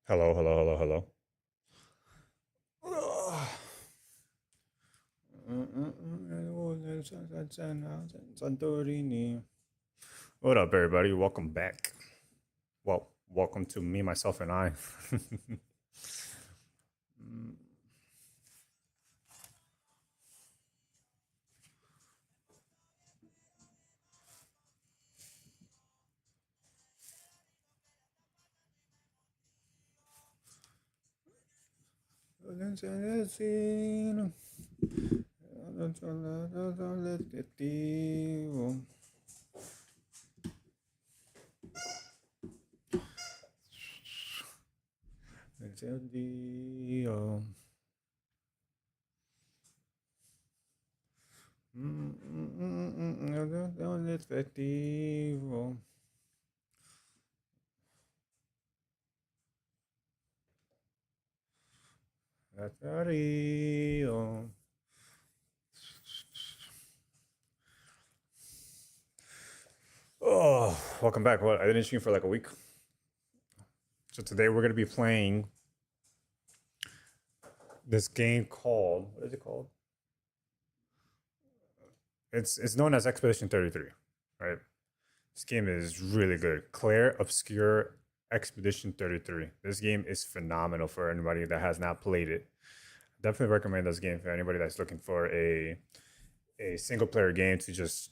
Hello, hello, hello, hello. Ugh. What up, everybody? Welcome back. Well, welcome to me, myself, and I. Oh, welcome back. What? I didn't stream for like a week. So today we're gonna be playing this game called, what is it called? It's known as Expedition 33, right? This game is really good. Claire Obscure Expedition 33. This game is phenomenal for anybody that has not played it. Definitely recommend this game for anybody that's looking for a single player game to just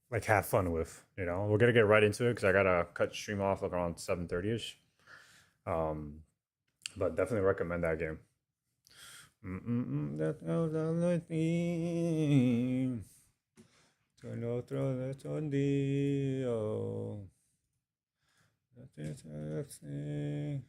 like have fun with. We're gonna get right into it because I gotta cut stream off like around 7:30 ish. Um, but definitely recommend that game. That was the theme. Con otro de son Dio. Efectivo.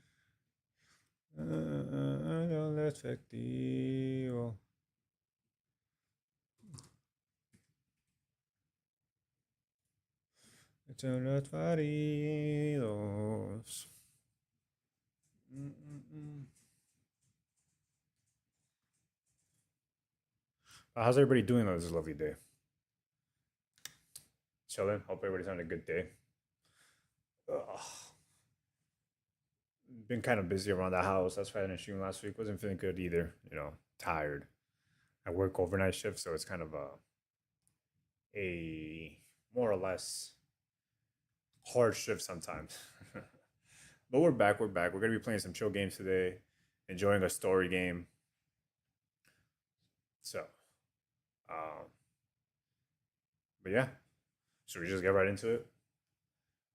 Son los varios. How's everybody doing on this lovely day? Chilling. Hope everybody's having a good day. Ugh. Been kind of busy around the house. That's why I didn't stream last week. Wasn't feeling good either. Tired. I work overnight shift, so it's kind of a more or less hard shift sometimes. But we're back. We're back. We're gonna be playing some chill games today, enjoying a story game. So, um, but yeah, should we just get right into it?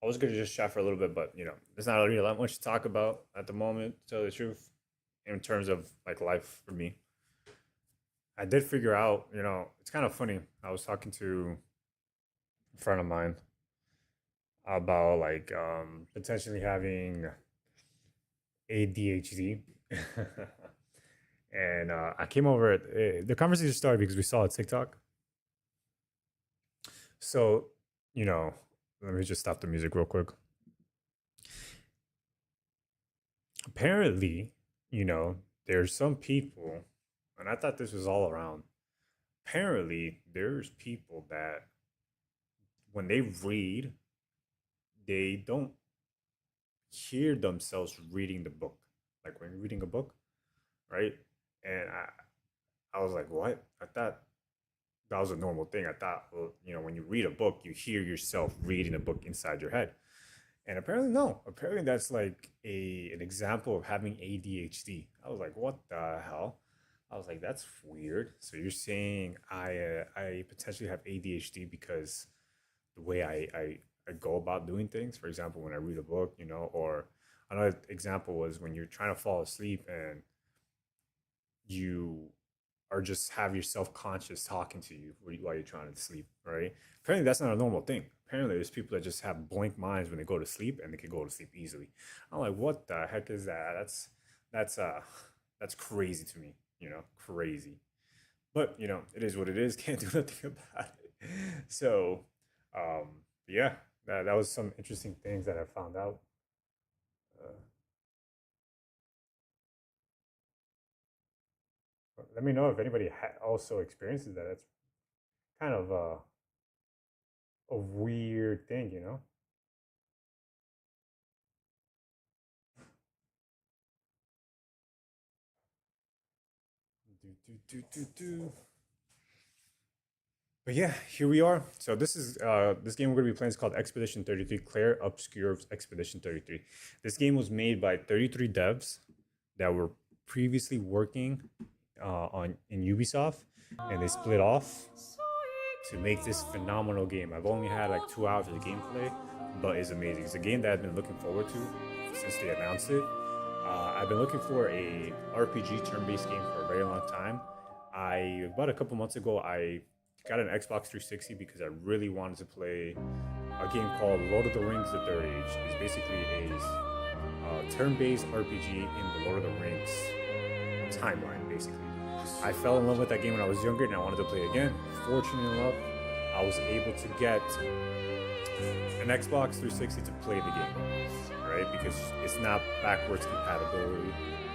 I was gonna just chat for a little bit, but there's not really that much to talk about at the moment, to tell the truth, in terms of like life for me. I did figure out, it's kind of funny. I was talking to a friend of mine about like potentially having ADHD. And I came over the conversation started because we saw a TikTok. So, you know, let me just stop the music real quick. Apparently, there's some people, and I thought this was all around. Apparently, there's people that when they read, they don't hear themselves reading the book. Like when you're reading a book, right? And I was like, what? I thought that was a normal thing. I thought, well, when you read a book, you hear yourself reading a book inside your head. And apparently, no. Apparently, that's like an example of having ADHD. I was like, what the hell? I was like, that's weird. So you're saying I potentially have ADHD because the way I go about doing things. For example, when I read a book, or another example was when you're trying to fall asleep and you are just have your self-conscious talking to you while you're trying to sleep, right? Apparently that's not a normal thing. Apparently there's people that just have blank minds when they go to sleep and they can go to sleep easily. I'm like, what the heck is that? That's that's crazy to me, crazy. But it is what it is. Can't do nothing about it. So um yeah, that was some interesting things that I found out. uh, Let me know if anybody also experiences that. It's kind of a weird thing, you know? But yeah, here we are. So this game we're gonna be playing is called Expedition 33. Claire Obscure's Expedition 33. This game was made by 33 devs that were previously working on in Ubisoft, and they split off to make this phenomenal game. I've only had like 2 hours of gameplay, but it's amazing. It's a game that I've been looking forward to since they announced it. I've been looking for a RPG turn-based game for a very long time. About a couple months ago, I got an Xbox 360 because I really wanted to play a game called Lord of the Rings: The Third Age. It's basically a turn-based RPG in the Lord of the Rings timeline, basically. I fell in love with that game when I was younger and I wanted to play it again. Fortunately enough, I was able to get an Xbox 360 to play the game, right? Because it's not backwards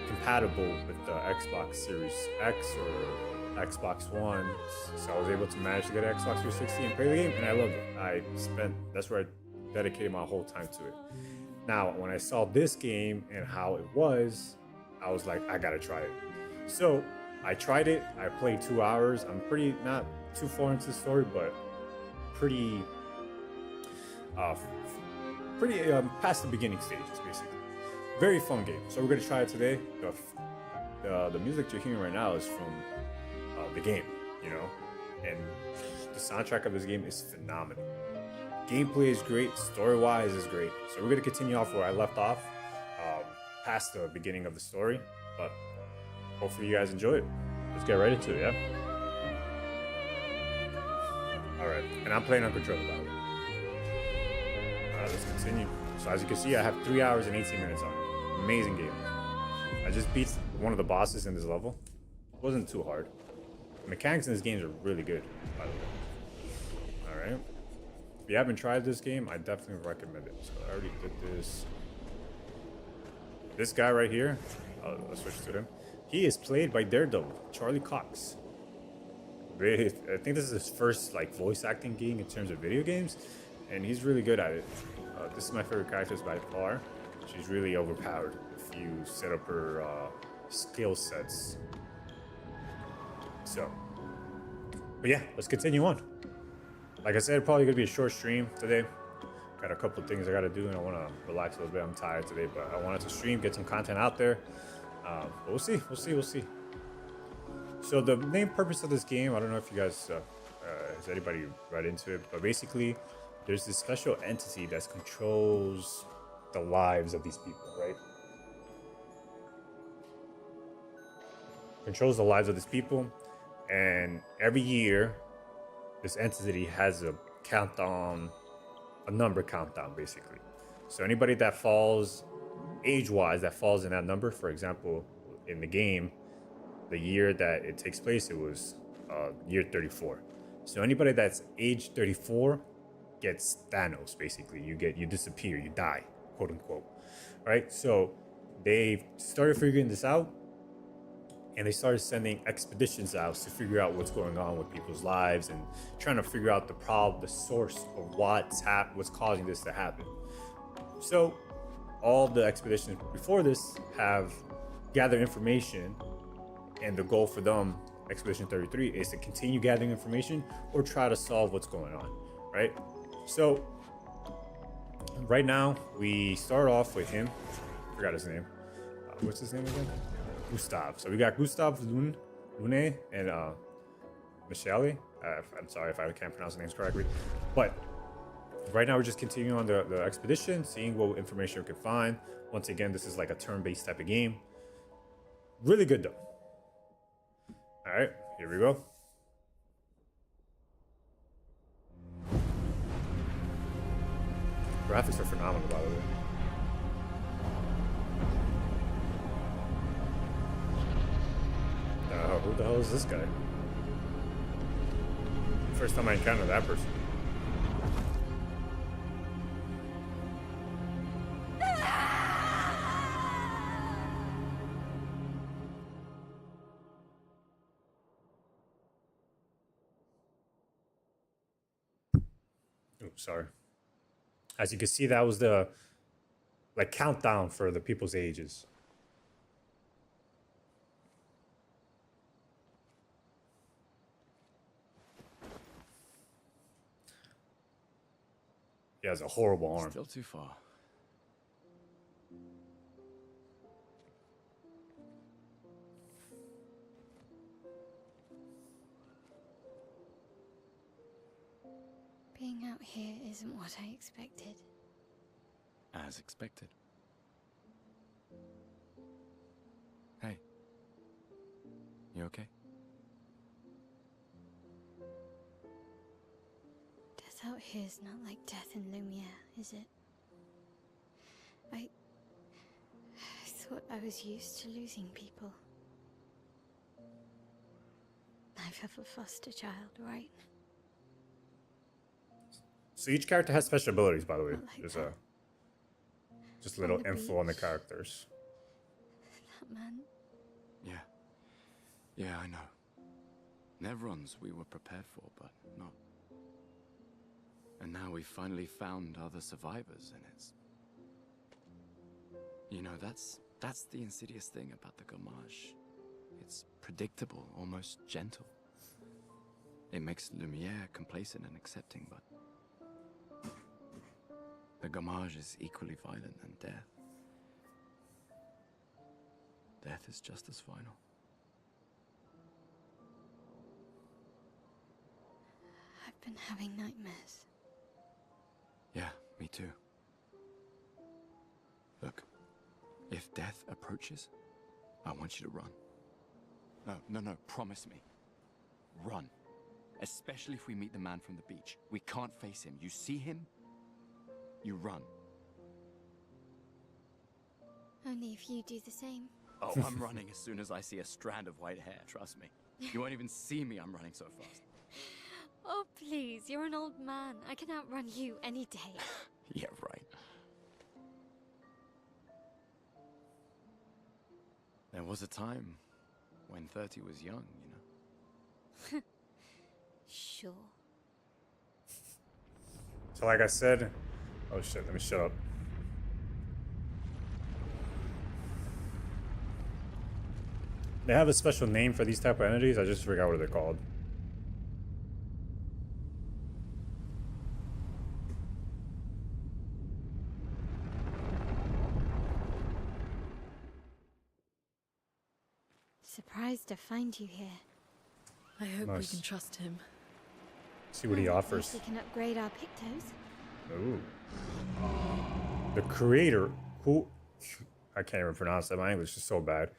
compatible with the Xbox Series X or Xbox One. So I was able to manage to get an Xbox 360 and play the game, and I loved it. That's where I dedicated my whole time to it. Now, when I saw this game and how it was, I was like, I gotta try it. So I tried it. I played 2 hours. I'm not too far into the story, but pretty past the beginning stages, basically. Very fun game. So we're gonna try it today. The music you're hearing right now is from the game, you know, and the soundtrack of this game is phenomenal. Gameplay is great. Story-wise is great. So we're gonna continue off where I left off, past the beginning of the story, but hopefully you guys enjoy it. Let's get right into it, yeah? Alright, and I'm playing on controller, by the way. Alright, let's continue. So as you can see, I have 3 hours and 18 minutes on it. Amazing game. I just beat one of the bosses in this level. It wasn't too hard. The mechanics in this game are really good, by the way. Alright. If you haven't tried this game, I definitely recommend it. So I already did this. This guy right here, I'll switch to him. He is played by Daredevil, Charlie Cox. I think this is his first like voice acting gig in terms of video games, and he's really good at it. This is my favorite character by far. She's really overpowered if you set up her skill sets. So, but yeah, let's continue on. Like I said, probably gonna be a short stream today. Got a couple of things I gotta do, and I want to relax a little bit. I'm tired today, but I wanted to stream, get some content out there. But we'll see. So the main purpose of this game, I don't know if you guys, has anybody read into it, but basically, there's this special entity that controls the lives of these people, right? Controls the lives of these people, and every year, this entity has a countdown, a number countdown, basically. So anybody that falls, age-wise, that falls in that number, for example, in the game, the year that it takes place, it was year 34. So anybody that's age 34 gets Thanos, basically. You disappear, you die, quote unquote. Right? So they started figuring this out, and they started sending expeditions out to figure out what's going on with people's lives and trying to figure out the problem, the source of what's causing this to happen. So all the expeditions before this have gathered information, and the goal for them, Expedition 33, is to continue gathering information or try to solve what's going on, right? So right now we start off with him. I forgot his name. What's his name again? Gustav. So we got Gustav, Lune, and Michele. I'm sorry if I can't pronounce the names correctly, but right now we're just continuing on the expedition, seeing what information we can find. Once again, this is like a turn-based type of game. Really good though. All right, here we go. Graphics are phenomenal, by the way. Who the hell is this guy? First time I encountered that person. Oops, sorry. As you can see, that was the like countdown for the people's ages. He has a horrible arm. Still too far. Being out here isn't what I expected. As expected. Hey. You okay? Death out here's not like death in Lumiere, is it? I thought I was used to losing people. I've have a foster child, right? So each character has special abilities, by the way. Not like There's that. just a little On the info on the beach. characters. That man. Yeah. Yeah, I know. Nevrons we were prepared for, but not. And now we've finally found other survivors, and it's... You know, that's the insidious thing about the Gamage. It's predictable, almost gentle. It makes Lumiere complacent and accepting, but... The Gamage is equally violent than death. Death is just as final. I've been having nightmares. Yeah, me too. Look, if death approaches, I want you to run. No, promise me. Run. Especially if we meet the man from the beach. We can't face him. You see him, you run. Only if you do the same. Oh, I'm running as soon as I see a strand of white hair, trust me. You won't even see me, I'm running so fast. Oh, please, you're an old man. I can outrun you any day. Yeah, right. There was a time when 30 was young, you know? Sure. So like I said, oh shit, let me shut up. They have a special name for these type of entities. I just forgot what they're called. Surprised to find you here. I hope we Nice. can trust him. See what he Well, offers. at least we can upgrade our Pictos. Ooh. The creator, who I can't even pronounce that. My English is so bad.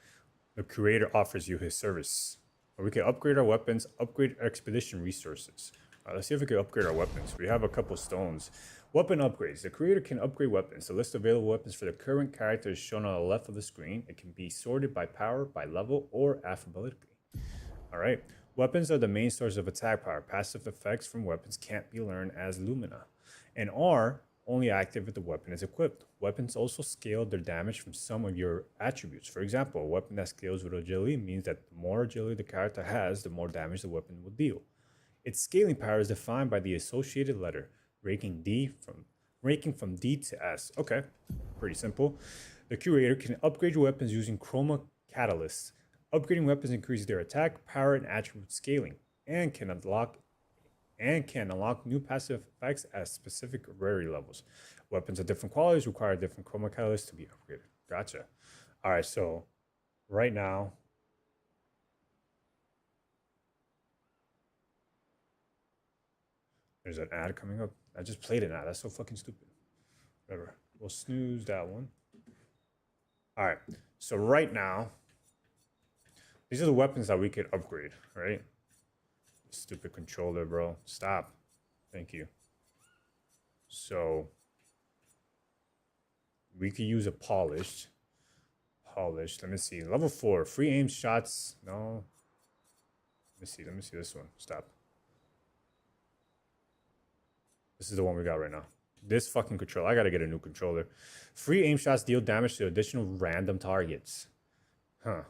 The creator offers you his service. We can upgrade our weapons, upgrade expedition resources. Let's see if we can upgrade our weapons. We have a couple stones. Weapon upgrades. The creator can upgrade weapons. The list of available weapons for the current character is shown on the left of the screen. It can be sorted by power, by level, or alphabetically. All right. Weapons are the main source of attack power. Passive effects from weapons can't be learned as Lumina, and are only active if the weapon is equipped. Weapons also scale their damage from some of your attributes. For example, a weapon that scales with agility means that the more agility the character has, the more damage the weapon will deal. Its scaling power is defined by the associated letter, ranking from D to S. Okay, pretty simple. The curator can upgrade your weapons using chroma catalysts. Upgrading weapons increases their attack, power, and attribute scaling, and can unlock new passive effects at specific rarity levels. Weapons of different qualities require different chroma catalysts to be upgraded. Gotcha. All right, so right now, there's an ad coming up. I just played an ad. That's so fucking stupid. Whatever. We'll snooze that one. All right. So right now, these are the weapons that we could upgrade, right? Stupid controller, bro. Stop. Thank you. So we could use a polished. Let me see. Level 4. Free aim shots. No. Let me see this one. Stop. This is the one we got right now. This fucking controller. I gotta get a new controller. Free aim shots deal damage to additional random targets. Huh.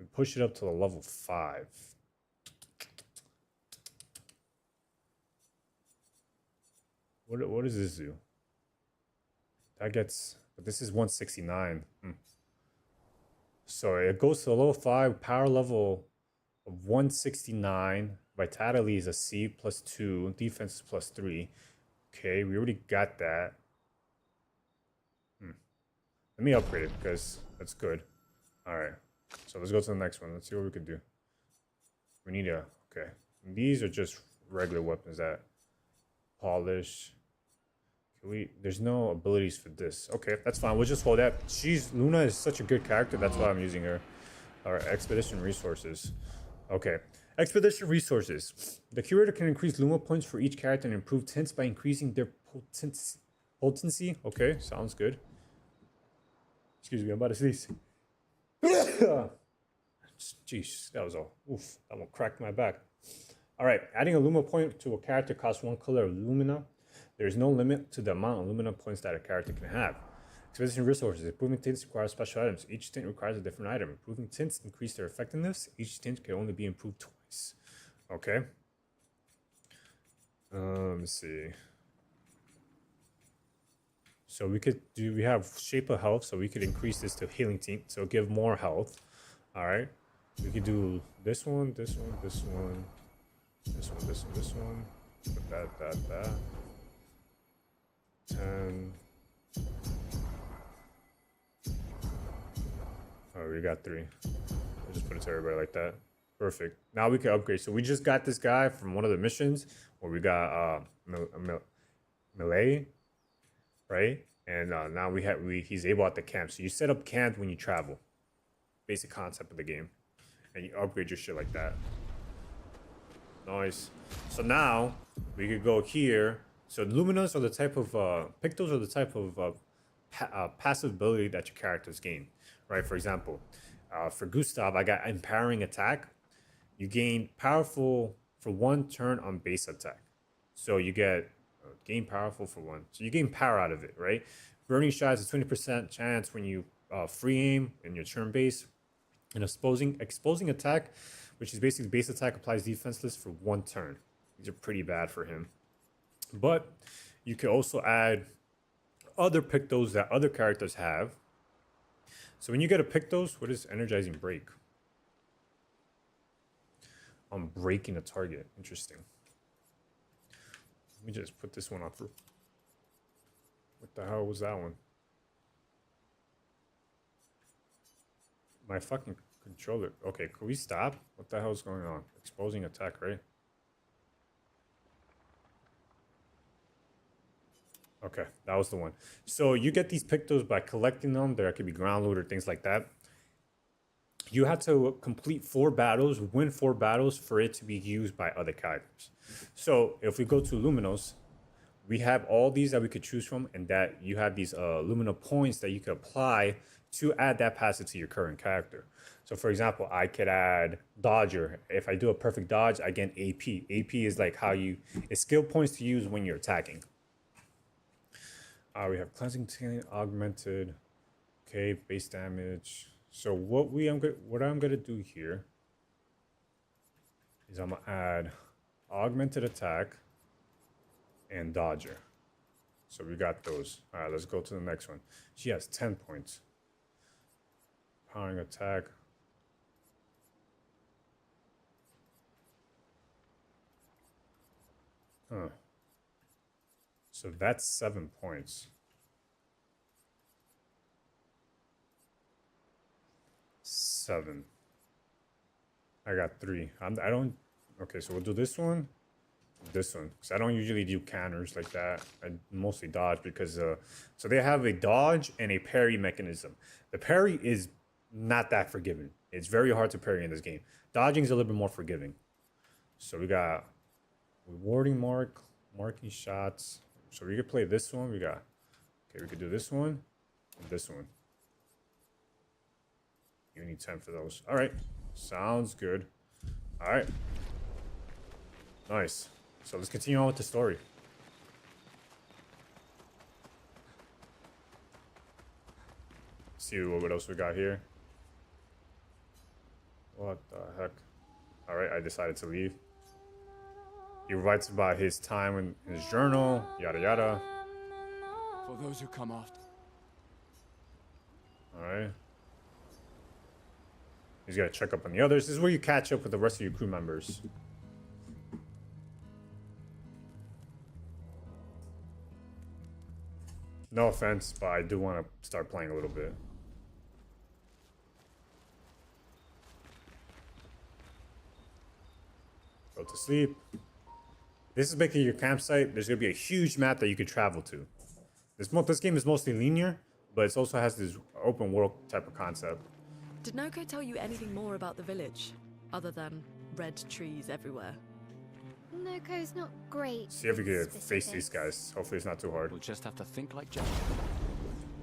We push it up to the level 5. What does this do? That gets, but this is 169. So it goes to level 5, power level of 169. Vitality is a C +2, defense is +3. Okay, we already got that. Let me upgrade it because that's good. All right. So let's go to the next one. Let's see what we can do. We need a, okay. These are just regular weapons that polish. Can we, there's no abilities for this. Okay, that's fine. We'll just hold that. Luna is such a good character. That's why I'm using her. All right, expedition resources. Okay, expedition resources. The curator can increase Luma points for each character and improve tints by increasing their potency. Okay, sounds good. Excuse me, I'm about to sneeze. Jeez, that was all. Oof, that one cracked my back. All right, adding a Luma point to a character costs 1 color of Lumina. There is no limit to the amount of Lumina points that a character can have. Expedition resources. Improving tints requires special items. Each tint requires a different item. Improving tints increase their effectiveness. Each tint can only be improved twice. Okay. Let's see. So we have shape of health, so we could increase this to healing tint, so give more health. All right. We could do this one, this one, this one, this one, this one, this one. Put that. 10. Oh, we got 3. We'll just put it to everybody like that. Perfect. Now we can upgrade. So we just got this guy from one of the missions where we got melee, right? And now he's able at the camp. So you set up camp when you travel. Basic concept of the game. And you upgrade your shit like that. Nice. So now we could go here. So Luminas are the type of Pictos are the type of passive ability that your characters gain, right? For example, for Gustav, I got empowering attack. You gain powerful for 1 turn on base attack. So you get gain powerful for 1. So you gain power out of it, right? Burning shots is 20% chance when you free aim in your turn base. And exposing attack, which is basically base attack, applies defenseless for 1 turn. These are pretty bad for him. But you can also add other Pictos that other characters have. So when you get a Pictos, what is energizing break? I'm breaking a target. Interesting. Let me just put this one on through. What the hell was that one? My fucking controller. Okay, can we stop? What the hell is going on? Exposing attack, right? Okay, that was the one. So you get these Pictos by collecting them. There could be ground loot or things like that. You have to complete 4 battles, win 4 battles for it to be used by other characters. So if we go to Luminos, we have all these that we could choose from, and that you have these Lumina points that you could apply to add that passive to your current character. So for example, I could add Dodger. If I do a perfect dodge, I get AP. AP is like it's skill points to use when you're attacking. We have cleansing taint, augmented, okay, base damage. So what I'm gonna do here is I'm gonna add augmented attack and dodger. So we got those. All right, let's go to the next one. She has 10 points. Powering attack. Huh. So that's 7 points. 7. I got 3. I don't. Okay, so we'll do this one. This one, because I don't usually do counters like that. I mostly dodge because so they have a dodge and a parry mechanism. The parry is not that forgiving. It's very hard to parry in this game. Dodging is a little bit more forgiving. So we got rewarding marking shots. So we could play this one. We could do this one and this one. You need 10 for those. All right, sounds good. All right, nice. So let's continue on with the story. See what else we got here. What the heck? All right, I decided to leave. He writes about his time in his journal, yada yada. For those who come after. All right. He's got to check up on the others. This is where you catch up with the rest of your crew members. No offense, but I do want to start playing a little bit. Go to sleep. This is making your campsite. There's gonna be a huge map that you can travel to. This game is mostly linear, but it also has this open world type of concept. Did Noko tell you anything more about the village, other than red trees everywhere? Noko's not great. See if we can with face these specifics. guys. Hopefully it's not too hard. We'll just have to think like Jack.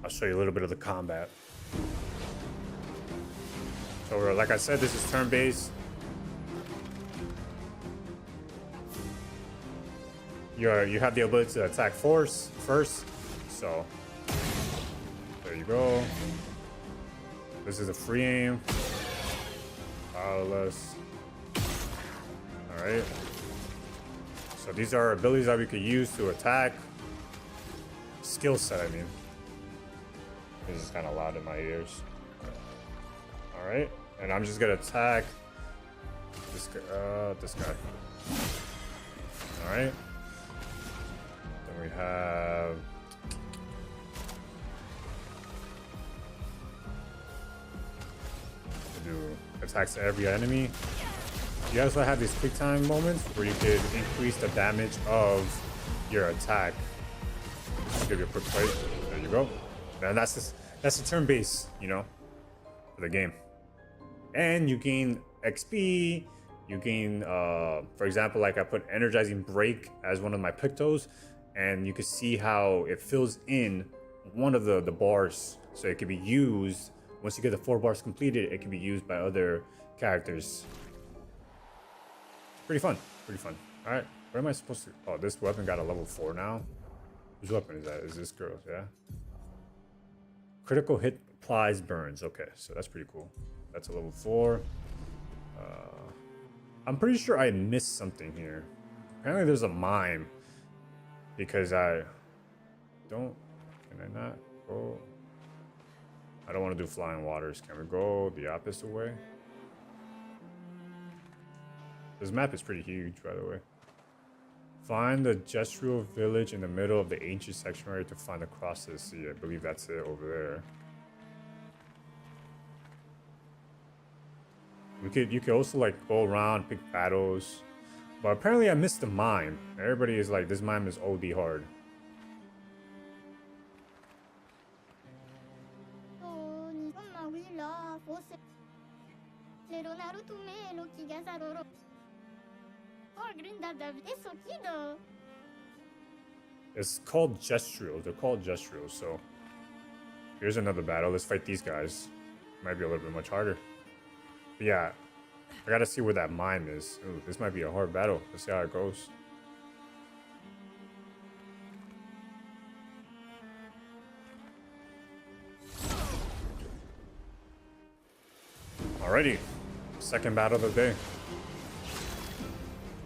I'll show you a little bit of the combat. So like I said, this is turn-based. You have the ability to attack first, so there you go. This is a free aim. Powerless. Alright. So these are abilities that we could use to attack. Skill set, I mean. This is kind of loud in my ears. Alright. And I'm just gonna attack this guy. Alright. Then we have to do attacks to every enemy. You also have these quick time moments where you could increase the damage of your attack. Just give you a quick play. There you go. And that's the turn base, you know, for the game. And you gain XP. You gain, for example, like I put Energizing Break as one of my pictos, and you can see how it fills in one of the bars, so it can be used once you get the 4 bars completed. It can be used by other characters. Pretty fun. Pretty fun. All right, where am I supposed to? Oh, this weapon got a level 4 now. Whose weapon is that? Is this girl's? Yeah. Critical hit applies burns. Okay, so that's pretty cool. That's a level 4. I'm pretty sure I missed something here. Apparently there's a mime. Because I don't... Can I not go? I don't want to do flying waters. Can we go the opposite way? This map is pretty huge, by the way. Find the gestural village in the middle of the ancient sanctuary to find the cross to the sea. I believe that's it over there. You could also like go around, pick battles. But apparently I missed the mime. Everybody is like, this mime is OD hard. It's called gestuals. They're called gestuals, so here's another battle. Let's fight these guys. Might be a little bit much harder. But yeah, I gotta see where that mime is. Ooh, this might be a hard battle. Let's see how it goes. Alrighty, second battle of the day.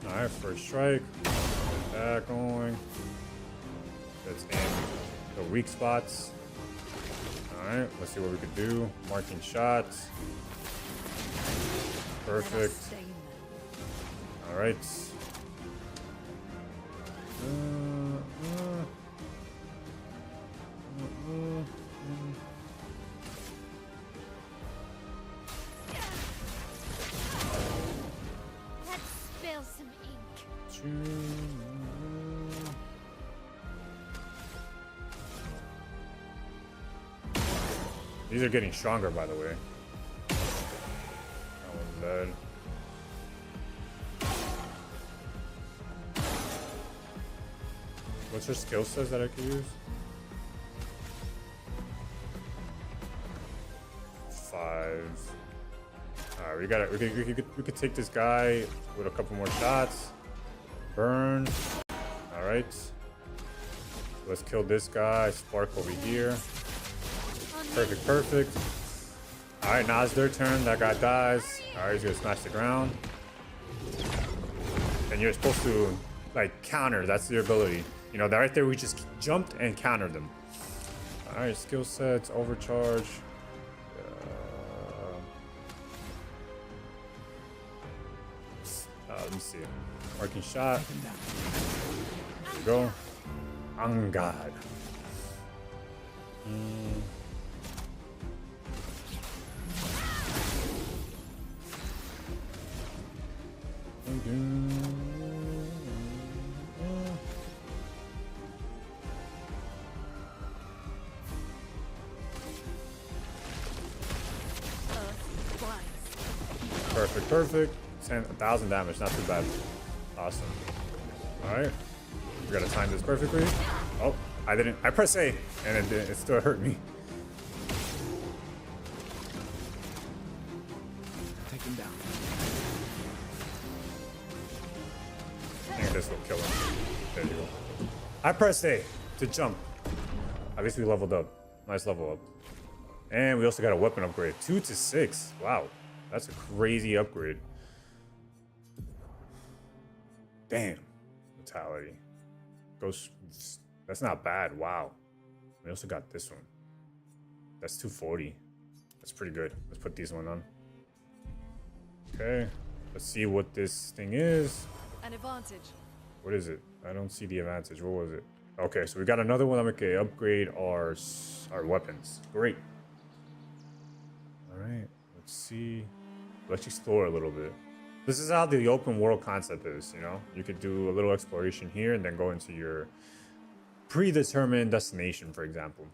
Alright, first strike. Get that going. Let's aim the weak spots. Alright, let's see what we can do. Marking shots. Perfect. All right. Let's spill some ink. These are getting stronger, by the way. Dead. What's her skill says that I can use? 5. Alright, we could take this guy with a couple more shots. Burn. Alright. Let's kill this guy. Spark over here. Perfect, perfect. Alright, now it's their turn. That guy dies. Alright, he's gonna smash the ground. And you're supposed to, like, counter. That's your ability. You know, that right there, we just jumped and countered them. Alright, skill sets, overcharge. Let me see. Marking shot. There we go. On God. Perfect, perfect. 1,000 damage, not too bad. Awesome. Alright. We gotta time this perfectly. Oh, I didn't. I pressed A, and it didn't. It still hurt me. Take him down. I think this will kill him. There you go. I pressed A to jump. At least we leveled up. Nice level up. And we also got a weapon upgrade. 2 to 6. Wow. That's a crazy upgrade. Damn. Vitality. Ghost. That's not bad. Wow. We also got this one. That's 240. That's pretty good. Let's put these one on. Okay. Let's see what this thing is. An advantage. What is it? I don't see the advantage. What was it? Okay, so we got another one that we can upgrade our weapons. Great. All right. Let's see. Let's explore a little bit. This is how the open world concept is, you know? You could do a little exploration here and then go into your predetermined destination, for example.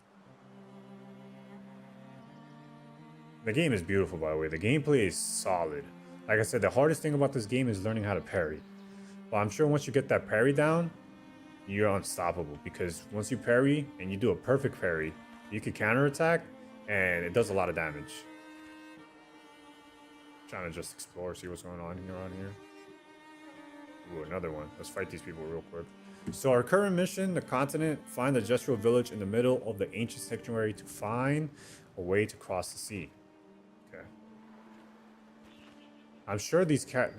The game is beautiful, by the way. The gameplay is solid. Like I said, the hardest thing about this game is learning how to parry. But I'm sure once you get that parry down, you're unstoppable. Because once you parry and you do a perfect parry, you can counterattack and it does a lot of damage. Trying to just explore, see what's going on here around here. Ooh, another one. Let's fight these people real quick. So our current mission, the continent, find the gestural village in the middle of the ancient sanctuary to find a way to cross the sea. Okay. I'm sure these get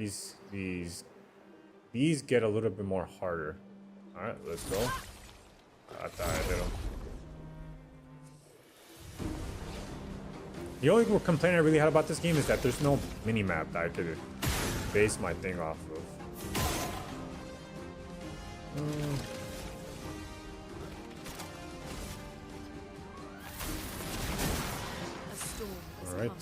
a little bit more harder. All right, let's go. I thought I hit him. The only complaint I really had about this game is that there's no mini-map that I could base my thing off of. A storm has All right. come.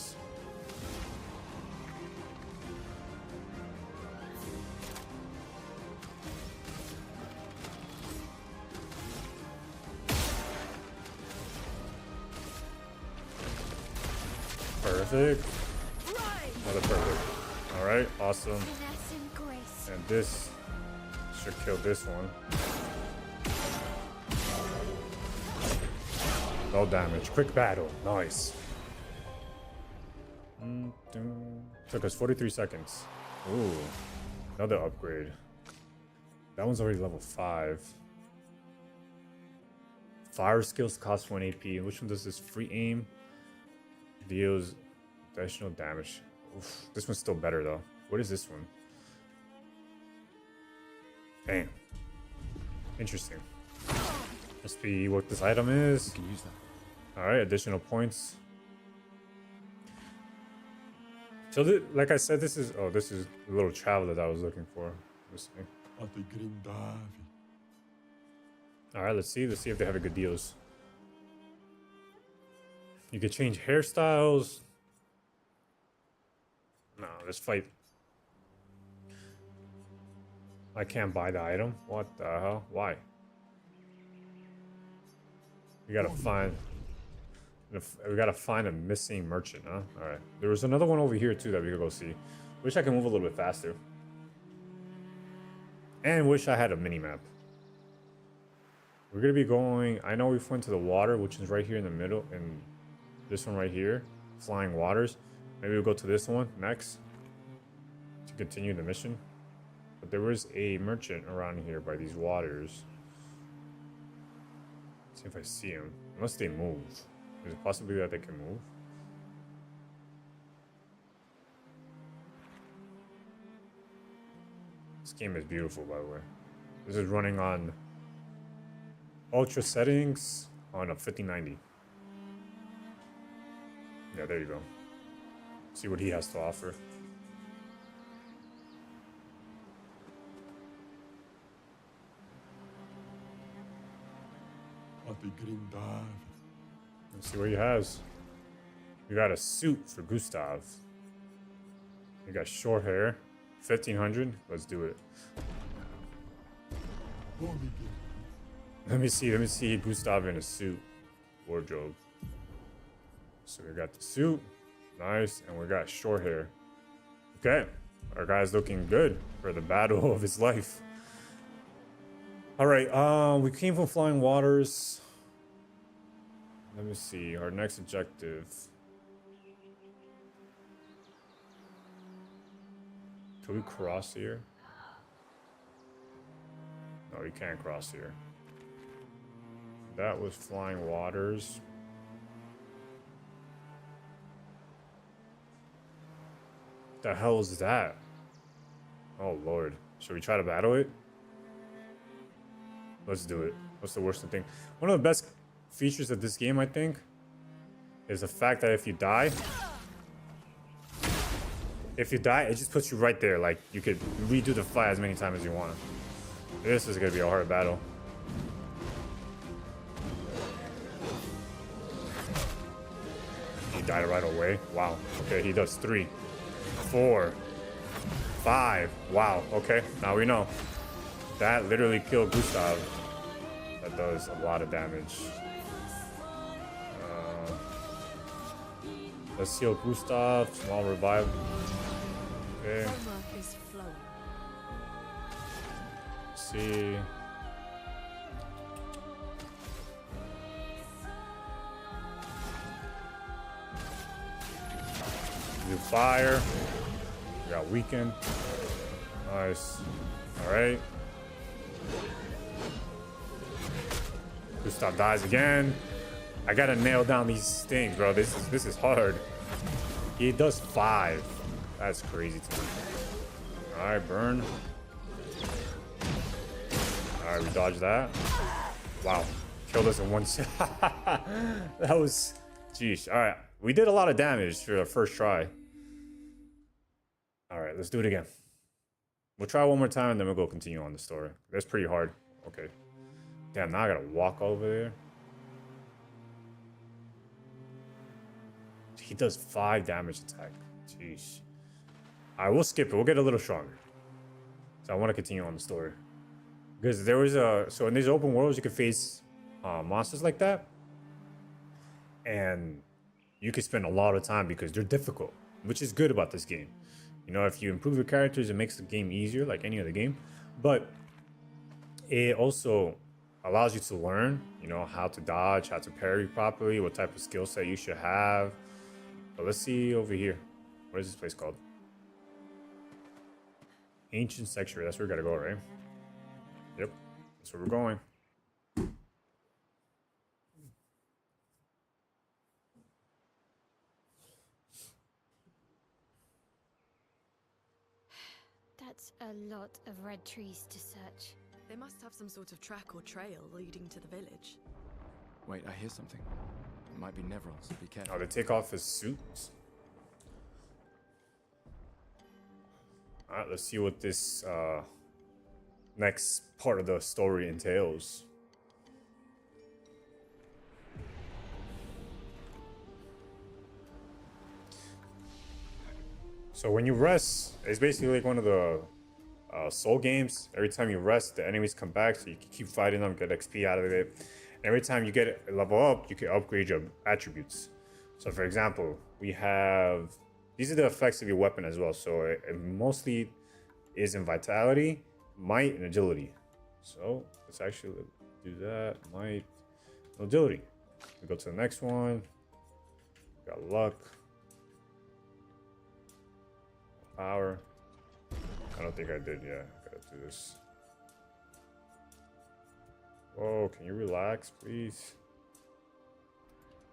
Perfect. Another perfect. All right, awesome. Finesse and grace. And this should kill this one. No damage. Quick battle. Nice. Took us 43 seconds. Ooh. Another upgrade. That one's already level 5. Fire skills cost 1 AP. Which one does this? Free aim. Deals additional damage. Oof. This one's still better though. What is this one? Damn. Interesting. Must be what this item is. You can use that. Alright, additional points. So, like I said, this is a little traveler that I was looking for. Alright, let's see if they have a good deals. You could change hairstyles. No, let's fight. I can't buy the item. What the hell? Why? We gotta find a missing merchant, huh? Alright. There was another one over here too that we could go see. Wish I could move a little bit faster. And wish I had a mini-map. We're gonna be going... I know we went to the water, which is right here in the middle, and this one right here. Flying waters. Maybe we'll go to this one next. To continue the mission. But there was a merchant around here by these waters. Let's see if I see him. Unless they move. Is it possibly that they can move? This game is beautiful, by the way. This is running on ultra settings on a 5090. Yeah, there you go. See what he has to offer. Let's see what he has. We got a suit for Gustav. We got short hair. 1500. Let's do it. Let me see Gustav in a suit. Wardrobe. So we got the suit. Nice. And we got short hair. Okay. Our guy's looking good for the battle of his life. Alright, we came from Flying Waters. Let me see. Our next objective. Can we cross here? No, we can't cross here. That was Flying Waters. The hell is that? Oh lord. Should we try to battle it? Let's do it. What's the worst thing? One of the best features of this game, I think, is the fact that if you die, it just puts you right there. Like, you could redo the fight as many times as you want. This is gonna be a hard battle. He died right away. Wow. Okay, he does 3, 4, 5. Wow. Okay, now we know. That literally killed Gustav. That does a lot of damage. Let's heal Gustav. Small revive. Okay. Homework is flowing. Let's see. Do fire. We got weaken. Nice. Alright. Gustav dies again. I gotta nail down these things, bro. This is hard. He does 5. That's crazy to me. Alright, burn. Alright, we dodged that. Wow. Killed us in one shot. That was... Jeez. Alright. We did a lot of damage for the first try. Alright, let's do it again. We'll try one more time and then we'll go continue on the story. That's pretty hard. Okay. Damn, now I gotta walk over there. He does 5 damage attack. Jeez. Alright, we'll skip it. We'll get a little stronger. So I want to continue on the story. Because there was a... So in these open worlds, you can face monsters like that. And you can spend a lot of time because they're difficult. Which is good about this game. You know, if you improve your characters, it makes the game easier, like any other game. But it also allows you to learn, you know, how to dodge, how to parry properly, what type of skill set you should have. But let's see over here. What is this place called? Ancient Sanctuary. That's where we gotta go, right? Yep. That's where we're going. That's a lot of red trees to search. They must have some sort of track or trail leading to the village. Wait, I hear something. It might be Nevron's. Be careful. Oh, they take off his suits. Alright, let's see what this next part of the story entails. So when you rest, it's basically like one of the soul games. Every time you rest, the enemies come back, so you can keep fighting them, get XP out of it. And every time you get a level up, you can upgrade your attributes. So for example, we have... These are the effects of your weapon as well. So it mostly is in vitality, might, and agility. So let's actually do that. Might, agility. We go to the next one. Got luck. Power. I don't think I did. Yeah, gotta do this. Whoa, can you relax, please?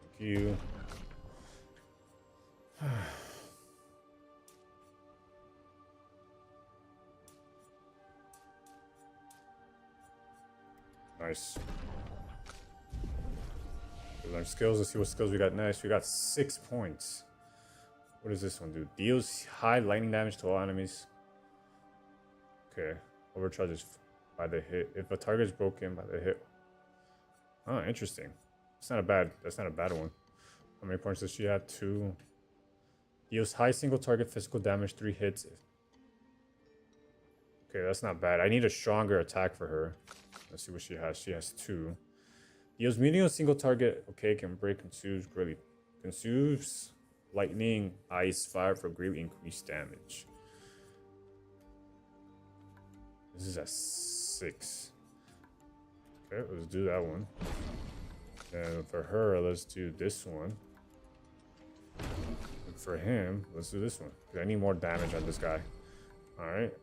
Thank you. Nice. We learn skills. Let's see what skills we got next. We got 6 points. What does this one do? Deals high lightning damage to all enemies. Okay. Overcharges by the hit. If a target is broken by the hit. Oh, interesting. It's not a bad. That's not a bad one. How many points does she have? 2. Deals high single target physical damage, 3 hits. Okay, that's not bad. I need a stronger attack for her. Let's see what she has. She has 2. Deals medium single target. Okay, can break, consumes greatly. Consumes lightning, ice, fire for greatly increased damage. This is a 6. Okay, let's do that one. And for her, let's do this one. And for him, let's do this one. Because I need more damage on this guy. Alright.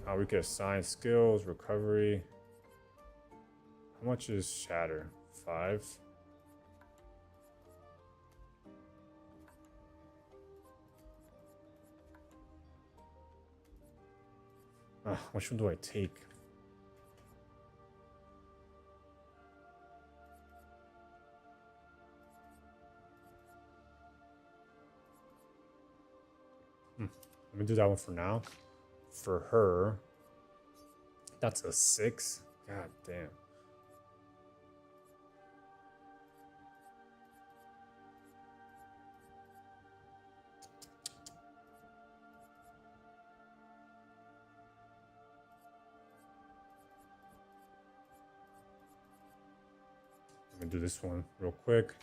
How we can assign skills, recovery. How much is shatter? 5. Which one do I take? Let me do that one for now. For her, that's a 6. God damn. Let me do this one real quick.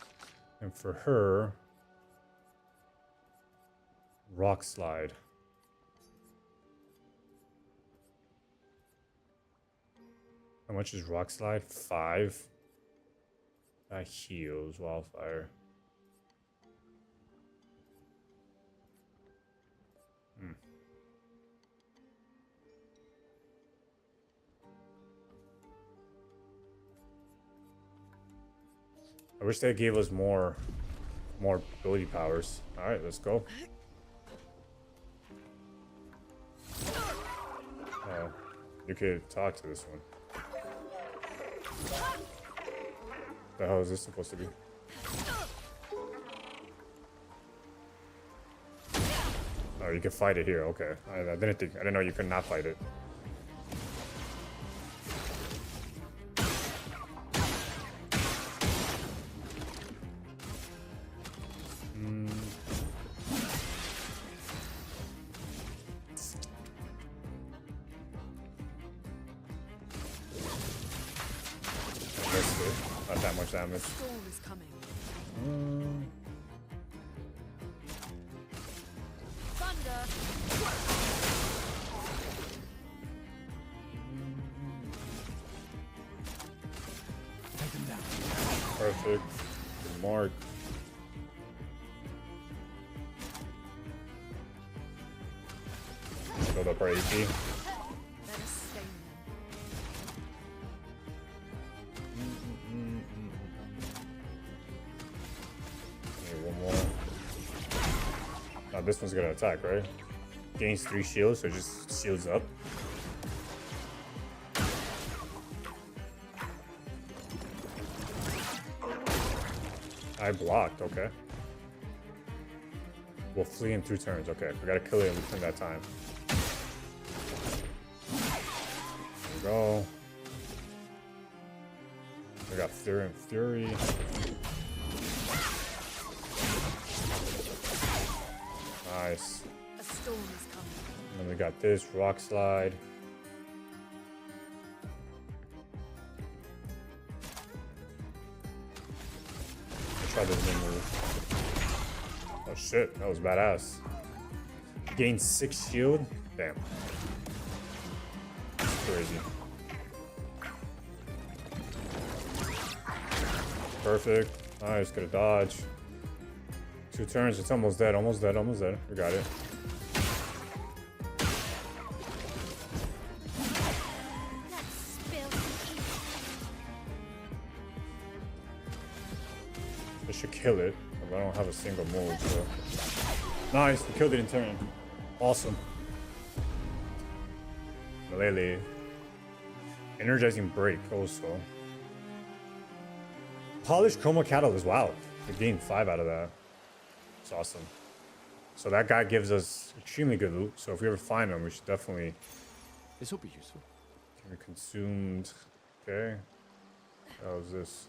And for her, rock slide. How much is rock slide? 5. That heals wildfire. I wish they gave us more ability powers. All right, let's go. You could talk to this one. The hell is this supposed to be? Oh, you can fight it here. Okay, I didn't know you could not fight it. Not that much damage. Storm is coming. Thunder. Take them down. Perfect. Good mark. Build up our AP. Let us stain them. One more. Now this one's gonna attack, right? Gains 3 shields, so it just shields up. I blocked, okay. We'll flee in 2 turns, okay. We gotta kill it in between that time. There we go. We got Fury and Fury. Nice. A storm is coming. And then we got this rock slide. Let's try this new move. Oh shit, that was badass. Gain 6 shield. Damn. That's crazy. Perfect. Nice, gonna dodge. 2 turns, it's almost dead, almost dead, almost dead. We got it. I should kill it, but I don't have a single move, so. Nice, we killed it in turn. Awesome. Malele. Energizing break also. Polished Chroma Catalyst, wow. We gained 5 out of that. It's awesome. So that guy gives us extremely good loot. So if we ever find him, we should definitely. This will be useful. Can be consumed. Okay. How is this?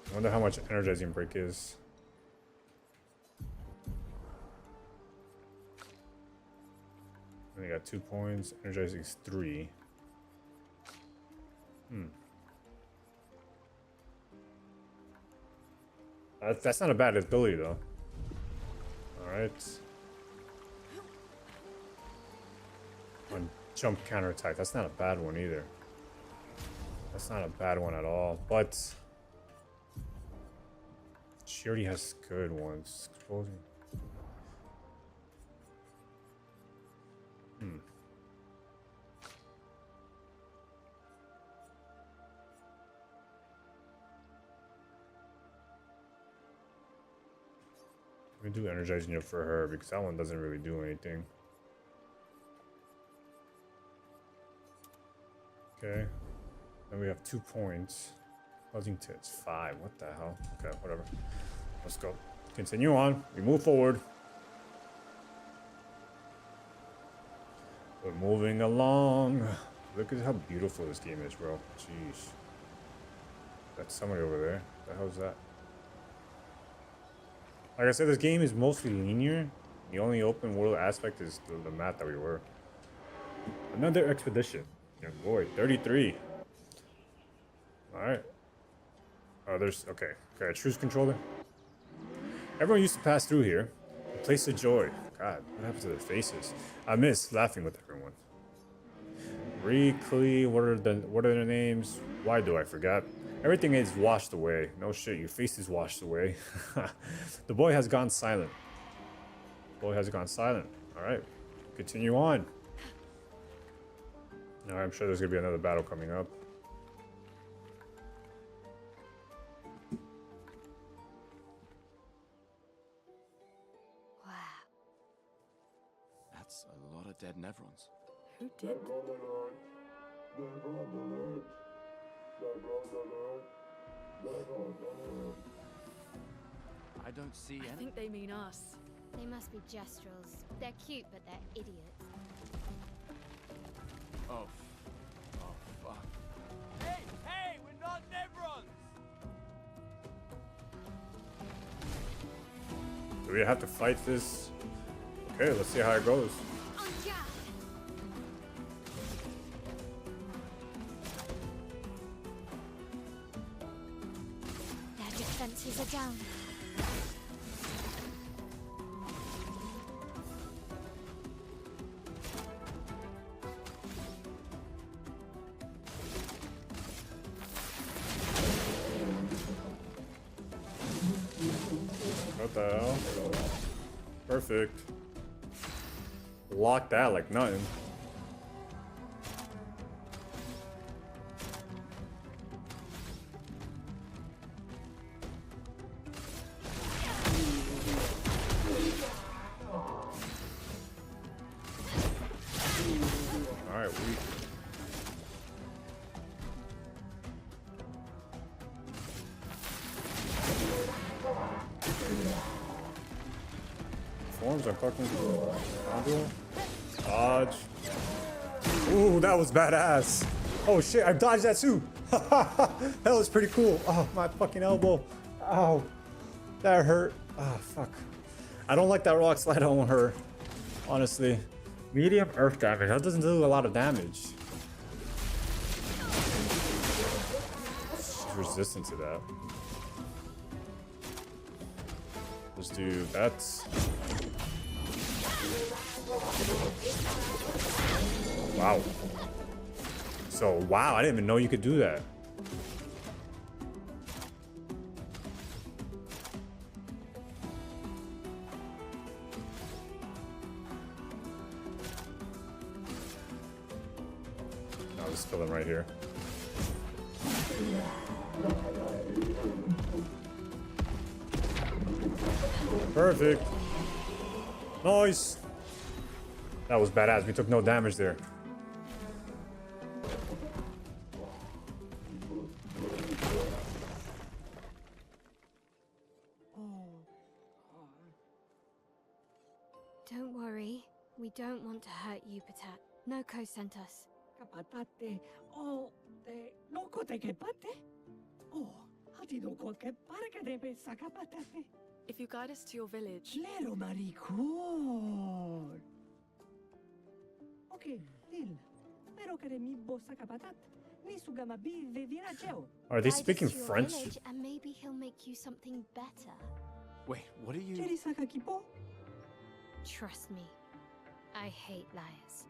I wonder how much energizing break is. Only got 2 points. Energizing is 3. That's not a bad ability though. Alright. On jump counterattack. That's not a bad one either. That's not a bad one at all. But she already has good ones. Exposing. We do energizing up for her because that one doesn't really do anything. Okay. Then we have 2 points. Buzzing tits 5. What the hell? Okay, whatever. Let's go. Continue on. We move forward. We're moving along. Look at how beautiful this game is, bro. Jeez. That's somebody over there. What the hell's that? Like I said, this game is mostly linear. The only open world aspect is the map that we were. Another expedition. Yeah, boy, 33. Alright. Oh, there's... Okay. Okay, truce controller. Everyone used to pass through here. A place of joy. God, what happened to their faces? I miss laughing with everyone. Recley, what are their names? Why do I forget? Everything is washed away. No shit, your face is washed away. The boy has gone silent. The boy has gone silent. Alright. Continue on. Alright, I'm sure there's gonna be another battle coming up. Wow. That's a lot of dead Nevrons. Who did? I don't see I any. think they mean us. They must be Jestrels. They're cute, but they're idiots. Oh. Oh, fuck. Hey, hey, we're not Nevrons! Do we have to fight this? Okay, let's see how it goes. Their defenses are down. What the hell? Perfect. Lock that like nothing. Alright, we... Forms on fucking Condor. Dodge. Ooh, that was badass. Oh shit, I dodged that too. That was pretty cool. Oh, my fucking elbow. Ow. That hurt. Oh, fuck. I don't like that rock slide on her. Honestly. Medium earth damage. That doesn't do a lot of damage. She's resistant to that. Let's do that. Wow. So, wow, I didn't even know you could do that. I'll just kill him right here. Perfect. Nice. That was badass. We took no damage there. Don't worry. We don't want to hurt you, Patat. Noko sent us. Kapatate. Oh, de. Noko de kepate. Oh, If you guide us to your village, Are they Guide us speaking to your French? village and maybe he'll make you something better. Wait, what are you? Trust me, I hate liars.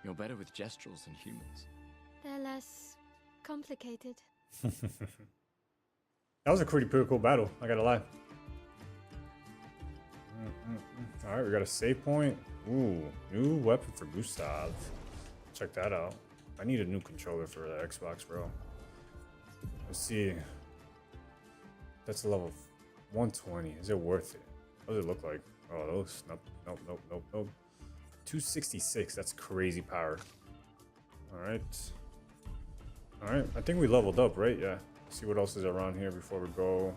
You're better with gestural than humans. They're less complicated. That was a pretty cool battle, I gotta lie. Alright, we got a save point. Ooh, new weapon for Gustav. Check that out. I need a new controller for the Xbox, bro. Let's see. That's a level 120. Is it worth it? What does it look like? Oh, those. Nope. 266. That's crazy power. Alright. Alright, I think we leveled up, right? Yeah. Let's see what else is around here before we go.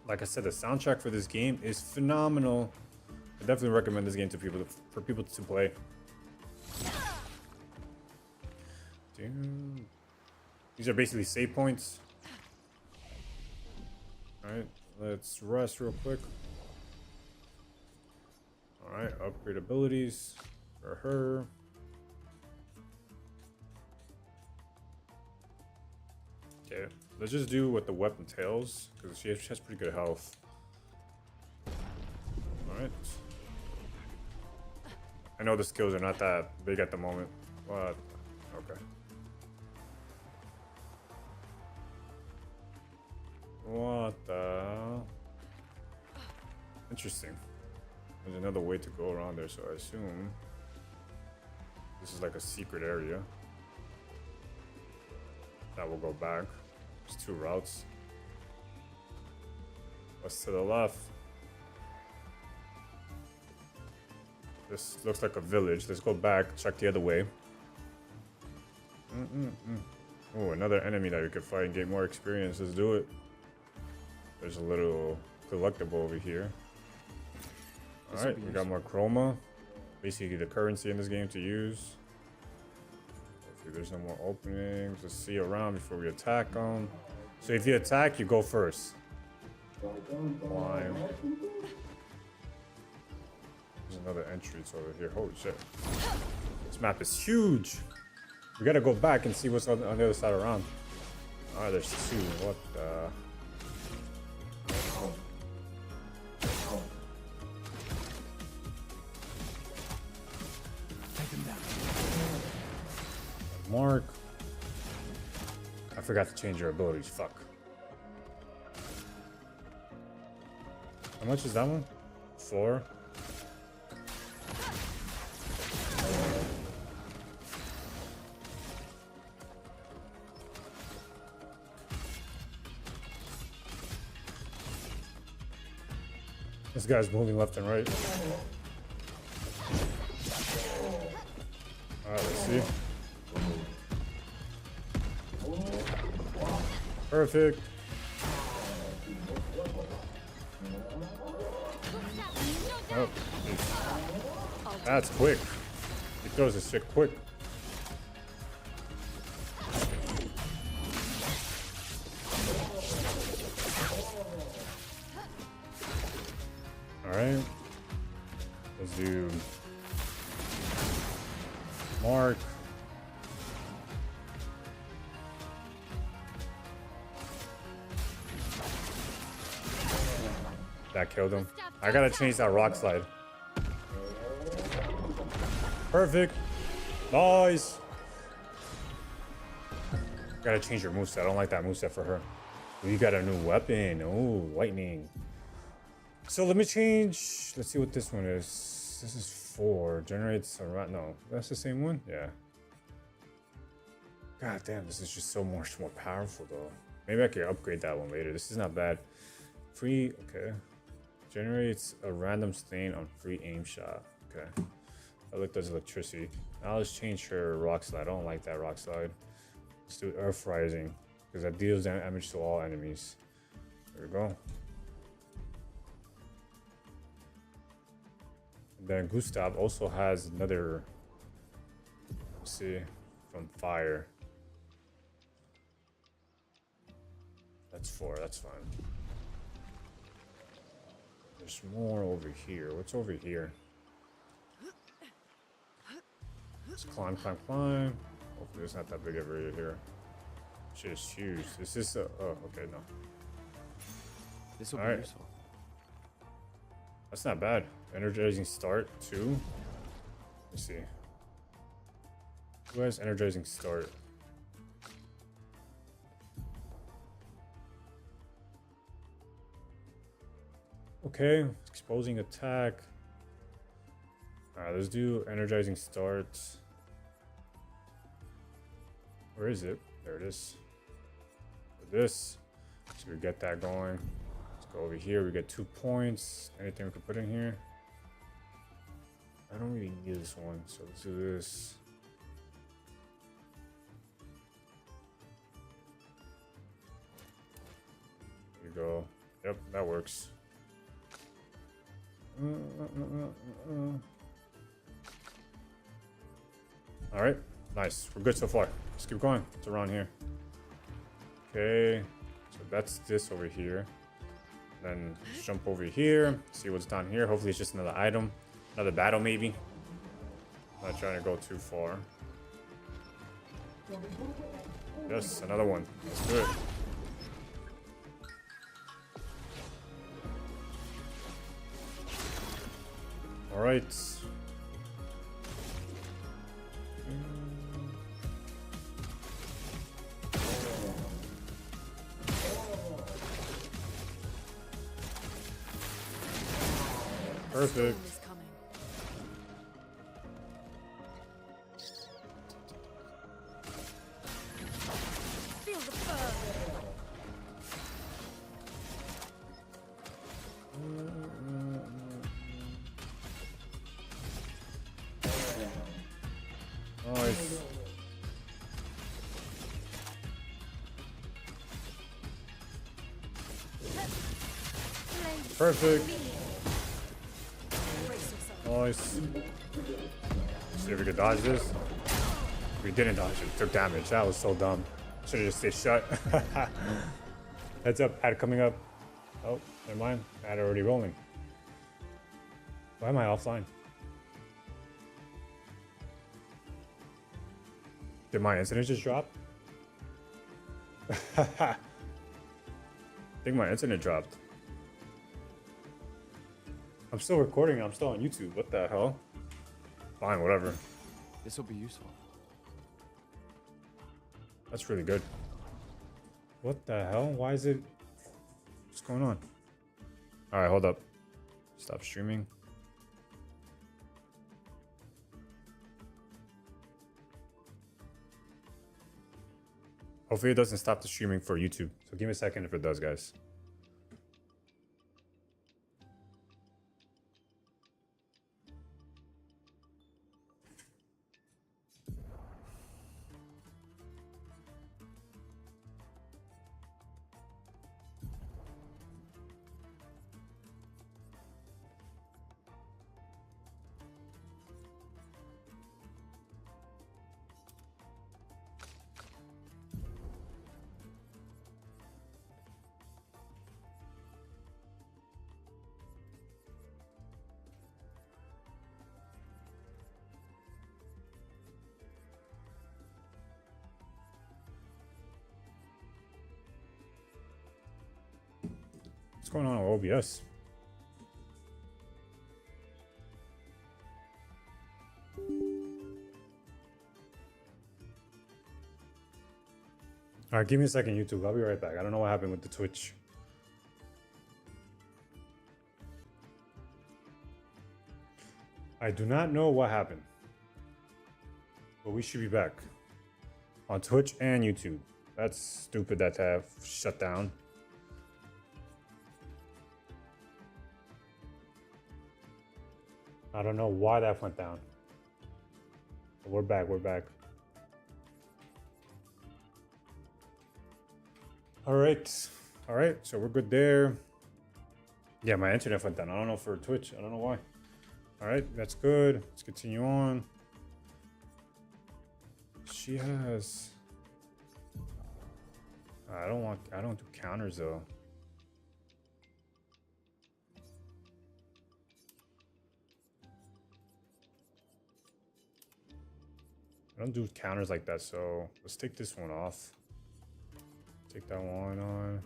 Like I said, the soundtrack for this game is phenomenal. I definitely recommend this game to people for people to play. Dude. These are basically save points. Alright, let's rest real quick. Alright, upgrade abilities for her. Okay, let's just do what the weapon tells, because she has pretty good health. Alright. I know the skills are not that big at the moment, but okay. What the? Interesting. There's another way to go around there, so I assume this is like a secret area. That will go back. There's two routes. What's to the left? This looks like a village. Let's go back, check the other way. Oh, another enemy that we could fight and get more experience. Let's do it. There's a little collectible over here. Alright, we got more chroma. Basically the currency in this game to use. Hopefully there's no more openings. Let's see around before we attack them. So if you attack, you go first. Climb. There's another entrance over here. Holy shit. This map is huge. We gotta go back and see what's on the other side around. Alright, there's two. What the... Mark. I forgot to change your abilities. Fuck. How much is that one? 4. This guy's moving left and right. Alright, let's see. Perfect. Oh, geez. That's quick. He throws his shit quick. Alright. Let's do Mark. That killed him. I gotta change that rock slide. Perfect. Nice. Gotta change your moveset. I don't like that moveset for her. We got a new weapon. Oh, lightning. So let me change. Let's see what this one is. This is 4. Generates around. No, that's the same one. Yeah. God damn, this is just so much more powerful though. Maybe I can upgrade that one later. This is not bad. Free. Okay. Generates a random stain on free aim shot. Okay. That does electricity. Now let's change her rock slide. I don't like that rock slide. Let's do earth rising because that deals damage to all enemies. There we go. Then Gustav also has another, let's see, from fire. That's 4, that's fine. There's more over here. What's over here? Let's climb, climb, climb. Hopefully it's not that big of area here. Shit is huge. This is a, oh, okay, no. This will All be right. useful. That's not bad. Energizing start, 2. Let's see. Who has energizing start? Okay, exposing attack. Alright, let's do energizing start. Where is it? There it is. For this. So we get that going. Let's go over here. We get 2 points. Anything we can put in here? I don't really need this one, so let's do this. There you go. Yep, that works. All right, nice. We're good so far. Let's keep going. It's around here. Okay, so that's this over here. Then let's jump over here. See what's down here. Hopefully it's just another item, another battle maybe. Not trying to go too far. Yes, another one. Let's do it. All right. Perfect. Is coming. Feel the burn. Nice. Perfect. Nice. See if we could dodge this. We didn't dodge it. Took damage. That was so dumb. Should have just stayed shut. Heads up. Ad coming up. Oh, never mind. Ad already rolling. Why am I offline? Did my internet just drop? I think my internet dropped. I'm still recording. I'm still on YouTube. What the hell? Fine, whatever. This will be useful. That's really good. What the hell? Why is it... What's going on? Alright, hold up. Stop streaming. Hopefully it doesn't stop the streaming for YouTube. So give me a second if it does, guys. What's going on with OBS? All right, give me a second, YouTube. I'll be right back. I don't know what happened with the Twitch. I do not know what happened, but we should be back on Twitch and YouTube. That's stupid that to have shut down. I don't know why that went down. But we're back, we're back. All right, so we're good there. Yeah, my internet went down. I don't know for Twitch. I don't know why. All right, that's good. Let's continue on. She has. I don't do counters though. I don't do counters like that, so let's take this one off. Take that one on.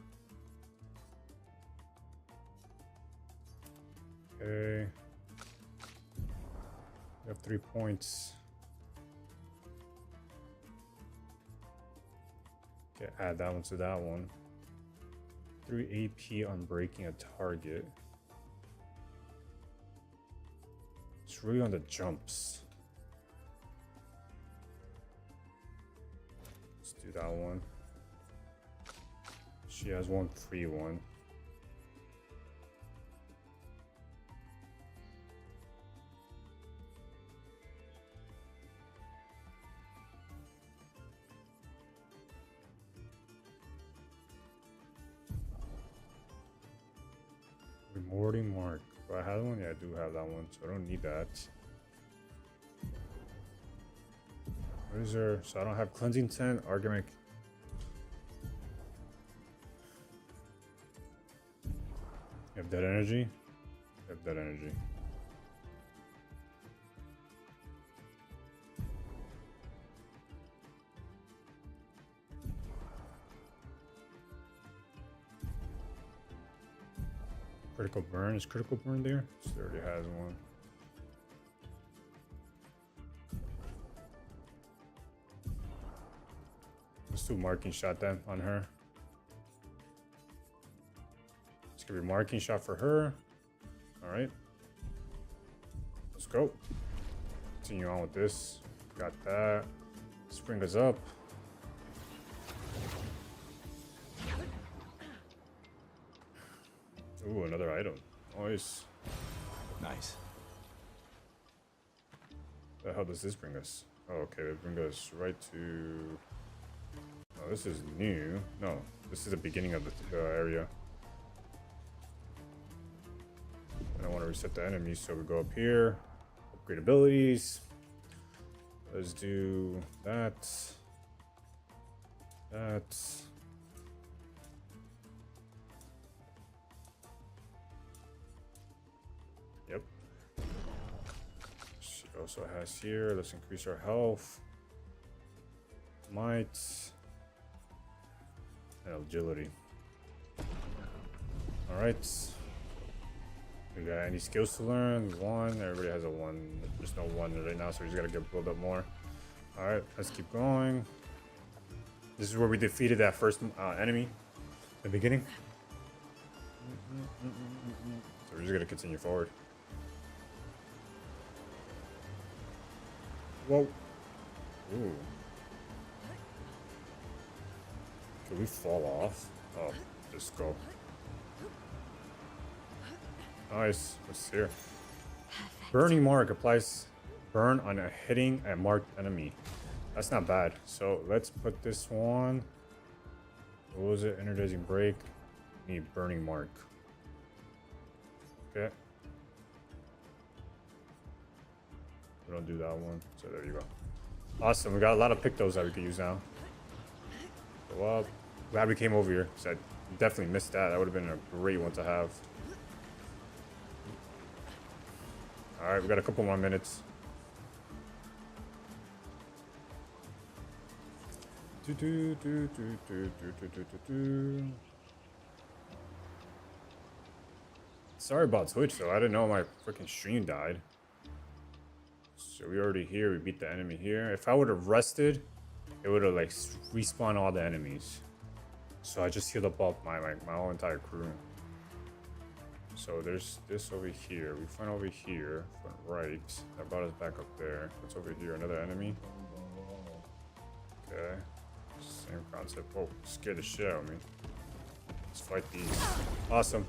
Okay. We have 3 points. Okay, add that one to that one. 3 AP on breaking a target. It's really on the jumps. Let's do that one. She has one free one. Rewarding mark. Do I have one? Yeah, I do have that one, so I don't need that. What is there? So I don't have cleansing 10, argument. You have dead energy? You have dead energy. Critical burn. Is critical burn there? She already has one. Let's do marking shot then on her. It's gonna be marking shot for her. All right. Let's go. Continue on with this. Got that. Spring us up. Ooh, another item. Nice. Nice. The hell does this bring us? Oh, okay, it brings us right to. Oh, this is new. No, this is the beginning of the area. And I want to reset the enemy, so we go up here. Upgrade abilities. Let's do that. That. Yep. She also has here. Let's increase our health. Might. And agility. Alright. We got any skills to learn? 1. Everybody has a 1. There's no 1 right now, so we just gotta build up more. Alright, let's keep going. This is where we defeated that first enemy in the beginning. So we're just gonna continue forward. Whoa. Ooh. Can we fall off? Oh, just go. Nice. What's here? Perfect. Burning mark applies burn on a hitting a marked enemy. That's not bad. So let's put this one. What was it? Energizing break. Need burning mark. Okay. We don't do that one. So there you go. Awesome. We got a lot of pictos that we could use now. Go up. Glad we came over here. So I definitely missed that. That would have been a great one to have. Alright, we got a couple more minutes. Sorry about Twitch though. I didn't know my freaking stream died. So we already here. We beat the enemy here. If I would have rested, it would have like respawned all the enemies. So I just healed up my whole entire crew. So there's this over here. We went over here, went right. That brought us back up there. What's over here? Another enemy. Okay. Same concept. Oh, scared the shit out of me. Let's fight these. Awesome.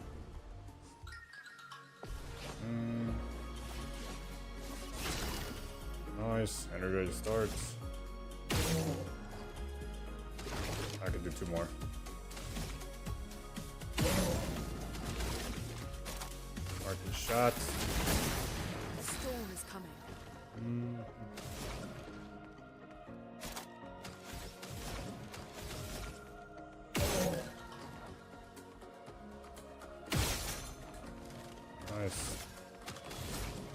Nice. Energy starts. I can do 2 more. Marking shot. is coming. Nice.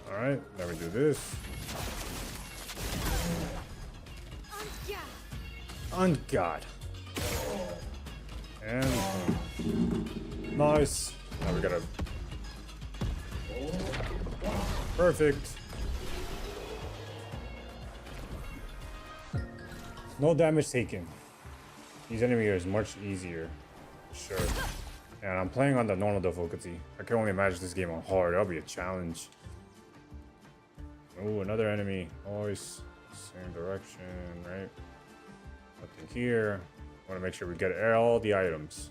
Alright, now we do this. On God. And nice. Now we gotta. Perfect. No damage taken. These enemies are much easier. Sure. And I'm playing on the normal difficulty. I can only imagine this game on hard. That'll be a challenge. Oh, another enemy. Always same direction, right? Nothing here. I want to make sure we get all the items.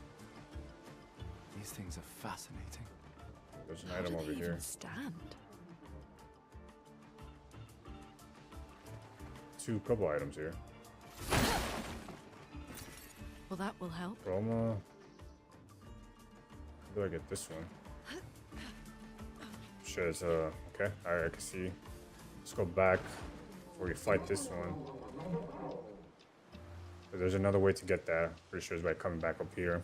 These things are fascinating. There's an How item do over they here. even stand? 2 couple items here. Well, that will help. Chroma. How do I get this one? Shit, it's okay. Alright, I can see. Let's go back before we fight this one. But there's another way to get that. Pretty sure it's by coming back up here.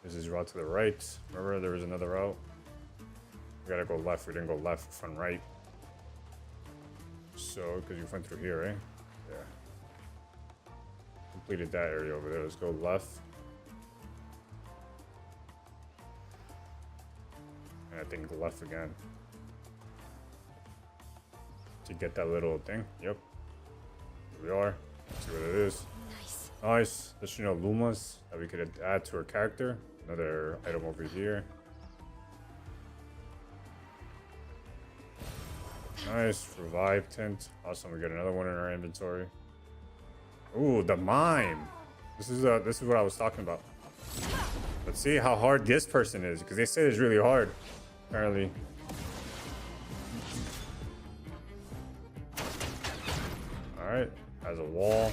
This is route to the right. Remember, there was another route. We gotta go left. We didn't go left, front right. So, because you went through here, eh? Yeah. Completed that area over there. Let's go left. And I think left again. To get that little thing. Yep. Here we are. Let's see what it is. Nice. Nice. There's, you know, Lumas that we could add to our character. Another item over here. Nice. Revive tint. Awesome. We got another one in our inventory. Ooh, the mime. This is what I was talking about. Let's see how hard this person is, because they said it's really hard. Apparently. Alright. Has a wall.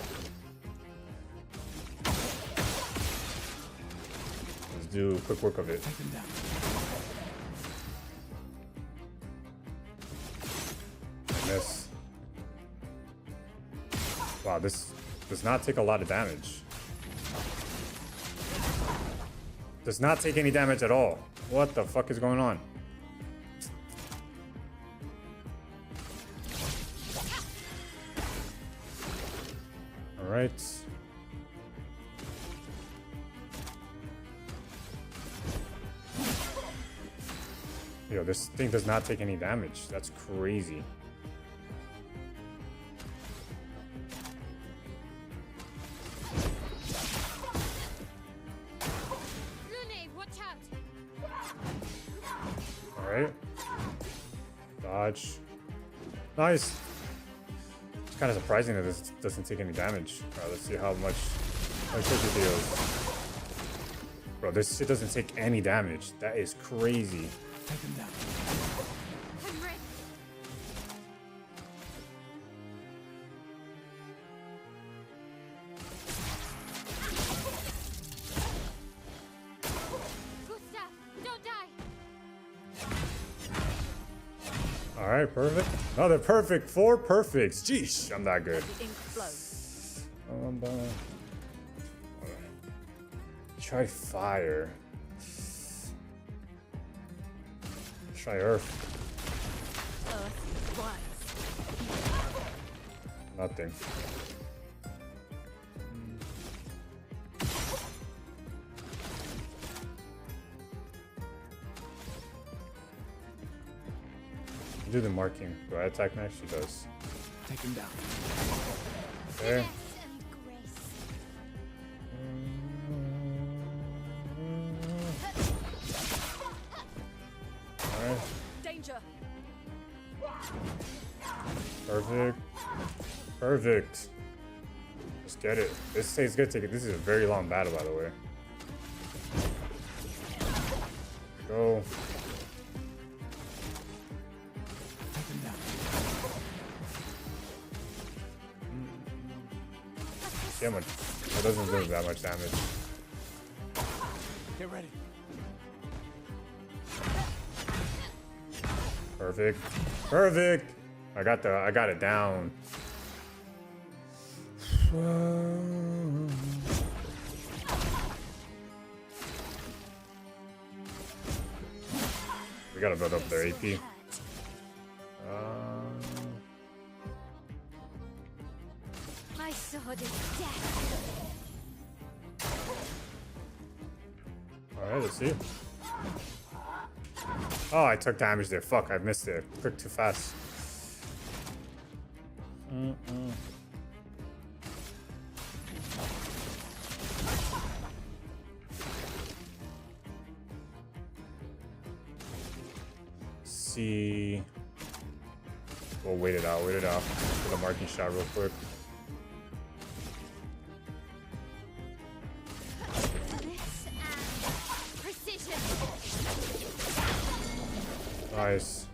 Let's do quick work of it. Miss. Wow, this does not take a lot of damage. Does not take any damage at all. What the fuck is going on? Alright. Yo, this thing does not take any damage. That's crazy. Alright. Dodge. Nice. It's kind of surprising that this doesn't take any damage. Alright, let's see how much it deals. Bro, this shit doesn't take any damage. That is crazy. Take him down. Alright, perfect. Another perfect. 4 perfects. Jeez, I'm that good. The ink flows. Try fire. Try earth. Earth rise. Nothing. Do the marking. Do I attack next? She does. Take him down. Okay. Alright. Danger. Perfect. Perfect. Let's get it. This is good. Take it. This is a very long battle, by the way. Go. See how much. That doesn't do that much damage. Get ready. Perfect. Perfect. I got it down. We gotta build up their AP. My sword is death. Alright, let's see. Oh, I took damage there. Fuck, I missed it. Clicked too fast. See. We'll wait it out, Get a marking shot real quick. This and precision. Nice.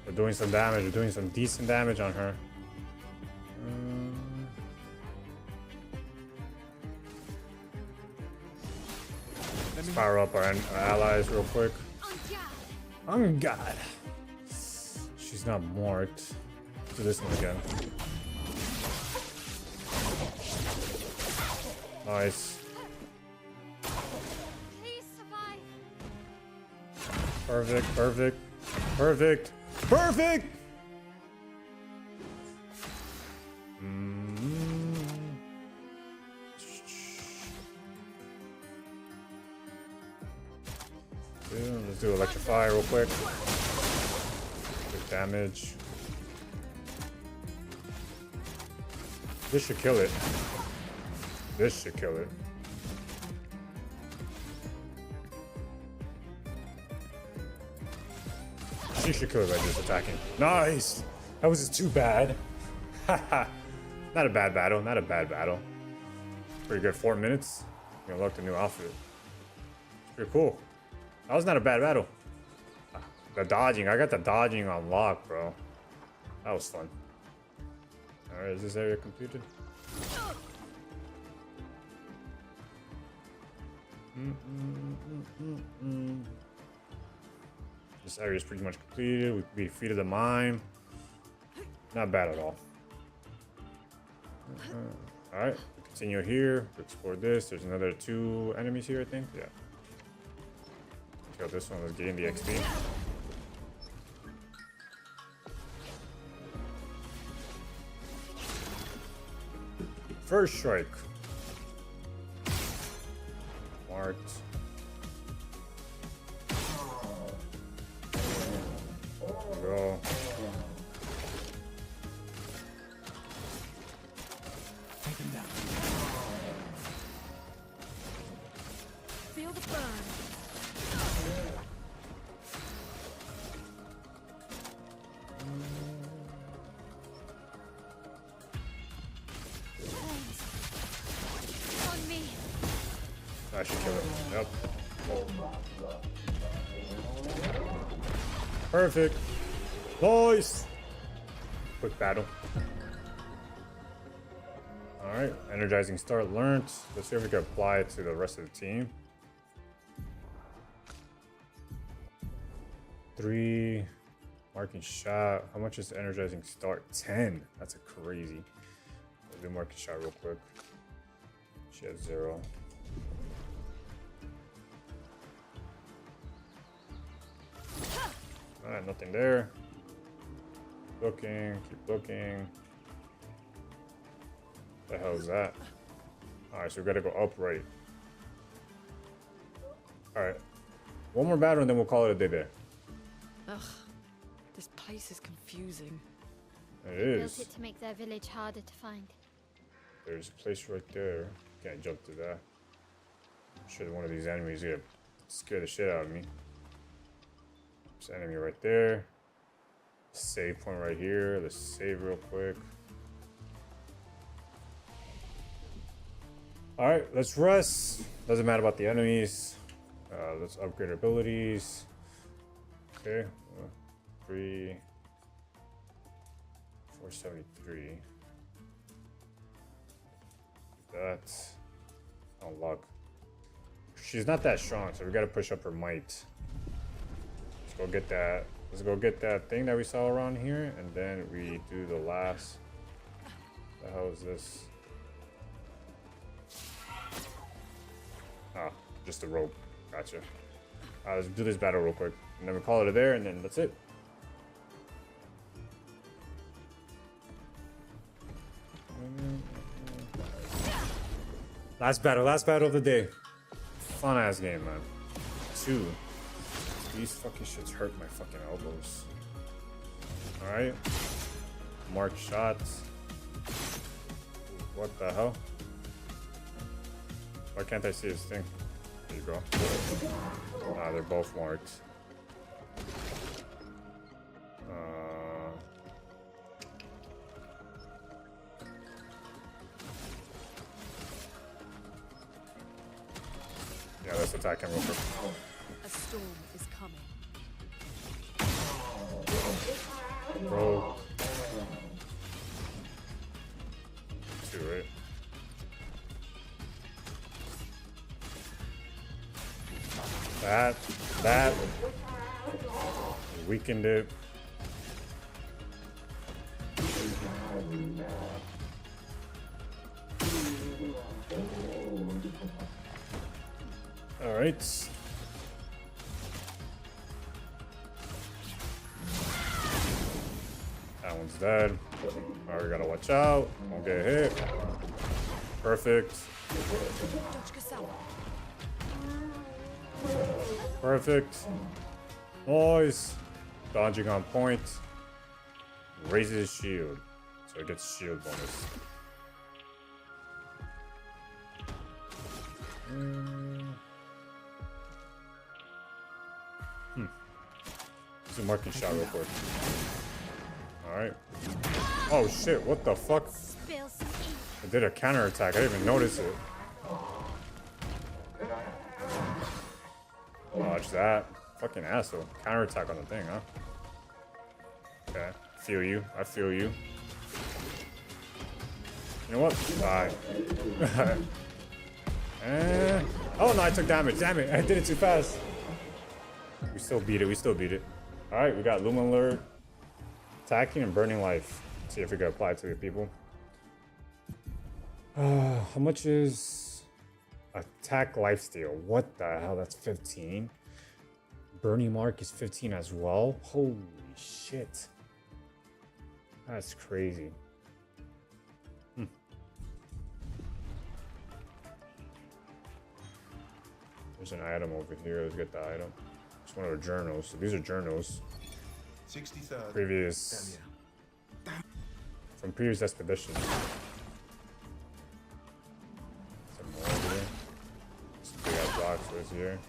We're doing some damage. We're doing some decent damage on her. Let's power up our allies real quick. On God. She's not marked. Do this one again. Nice. Please survive. Perfect, perfect, perfect, perfect! Let's do electrify real quick. Quick damage. This should kill it. This should kill it. She should kill it by just attacking. Nice! That wasn't too bad. Haha. Not a bad battle, not a bad battle. Pretty good, 4 minutes. You unlocked a new outfit. Pretty cool. That was not a bad battle. The dodging, I got the dodging on lock, bro. That was fun. Alright, is this area completed? This area is pretty much completed. We defeated the mine. Not bad at all. Alright, we continue here. We explore this. There's another 2 enemies here, I think. Yeah. Kill this one. Let's gain the XP. First strike. Marked. Go. Take him down. Feel the burn. On me. I should kill it. Yep. Perfect. Nice. Quick battle. Alright, energizing start learned. Let's see if we can apply it to the rest of the team. 3 marking shot. How much is energizing start? 10. That's a crazy. Let's do marking shot real quick. She has 0. Alright, nothing there. Looking, keep looking. The hell is that? Alright, so we gotta go upright. Alright. One more battle and then we'll call it a day there. Ugh, this place is confusing. It Built is. it to make their village harder to find. There's a place right there. Can't jump to that. I'm sure one of these enemies is gonna scare the shit out of me. There's an enemy right there. Save point right here. Let's save real quick. Alright, let's rest. Doesn't matter about the enemies. Let's upgrade our abilities. Okay. 473. that. Oh, luck. She's not that strong, so we gotta push up her might. Let's go get that. Let's go get that thing that we saw around here, and then we do the last. What the hell is this? Ah, just a rope. Gotcha. Let's do this battle real quick, and then we call it a there, and then that's it. Last battle of the day. Fun ass game, man. 2. These fucking shits hurt my fucking elbows. Alright. Mark shots. What the hell? Why can't I see his thing? There you go. Ah, they're both marked. Yeah, let's attack him real quick. A storm is coming. Bro. 2, right? That weakened it. All right. That one's dead. All right, we gotta watch out. Won't get hit. Perfect. Perfect. Nice. Dodging on point. Raises his shield. So it gets shield bonus. Let's do marking shot real quick. Alright. Oh shit, what the fuck? Spill some ink. I did a counter attack. I didn't even notice it. Watch that. Fucking asshole. Counter attack on the thing, huh? Okay. Feel you. I feel you. You know what? Bye. Oh no, I took damage. Damn it. I did it too fast. We still beat it. We still beat it. Alright, we got Lumen Alert. Attacking and burning life. Let's see if we can apply it to the people. How much is attack lifesteal? What the hell? That's 15. Burning mark is 15 as well. Holy shit. That's crazy. There's an item over here. Let's get the item. It's one of the journals. So these are journals. 63rd. Previous. From previous expedition. Some more over here. Some big ass blocks right here.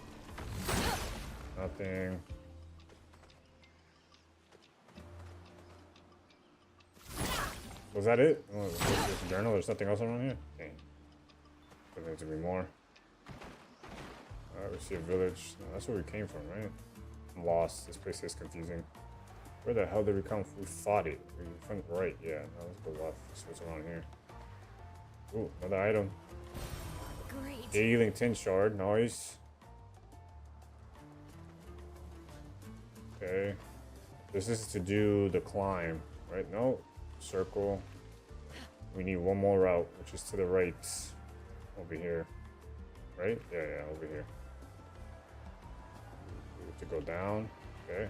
Nothing. Was that it? Oh, was this a journal? There's nothing else around here? Dang. There needs to be more. Alright, we see a village. No, that's where we came from, right? I'm lost. This place is confusing. Where the hell did we come from? We fought it. We went right. Yeah, now let's go left. See what's around here. Ooh, another item. Great. Healing tin shard. Nice. Okay. This is to do the climb, right? No. Circle. We need one more route, which is to the right. Over here. Right? Yeah, over here. We have to go down. Okay.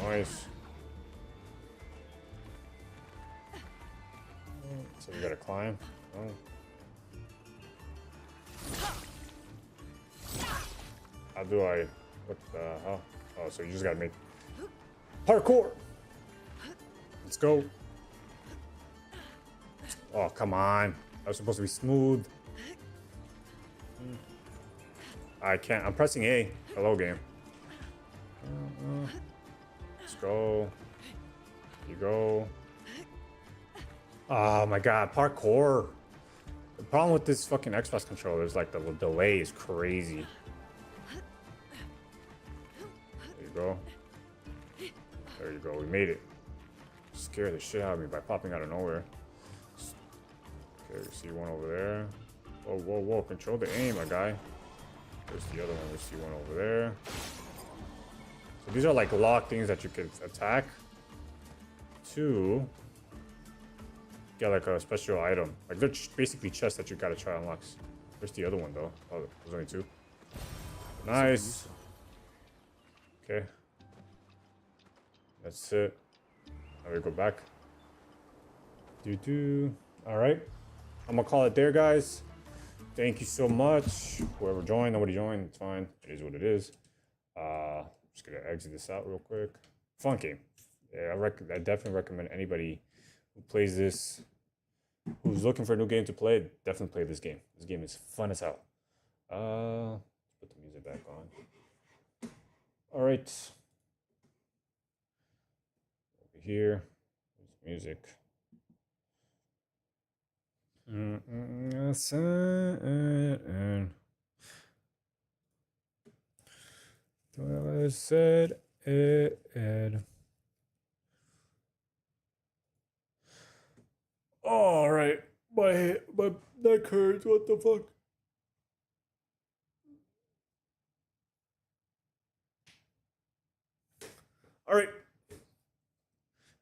Nice. So we gotta climb. Oh. How do I? What the hell? Oh, so you just gotta make parkour. Let's go. Oh, come on. That was supposed to be smooth. I can't. I'm pressing A. Hello, game. Let's go. You go. Oh my god, parkour. The problem with this fucking Xbox controller is like the delay is crazy. There you go. There you go. We made it. Scare the shit out of me by popping out of nowhere. Okay, we see one over there. Whoa, whoa, whoa. Control the aim, my guy. There's the other one. We see one over there. So these are like locked things that you can attack to get like a special item. Like they're basically chests that you gotta try to unlock. Where's the other one though? Oh, there's only two. Nice. Okay. That's it. Now we go back. Alright. I'm gonna call it there, guys. Thank you so much. Whoever joined, nobody joined, it's fine. It is what it is. Just gonna exit this out real quick. Fun game. Yeah, I definitely recommend anybody who plays this, who's looking for a new game to play, definitely play this game. This game is fun as hell. Let's put the music back on. Alright. Over here. There's music. I said it. All right, my neck hurts. What the fuck? All right.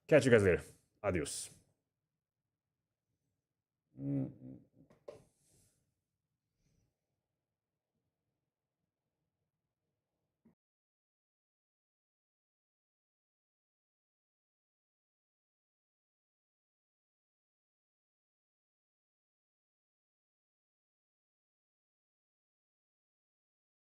Catch you guys later. Adios.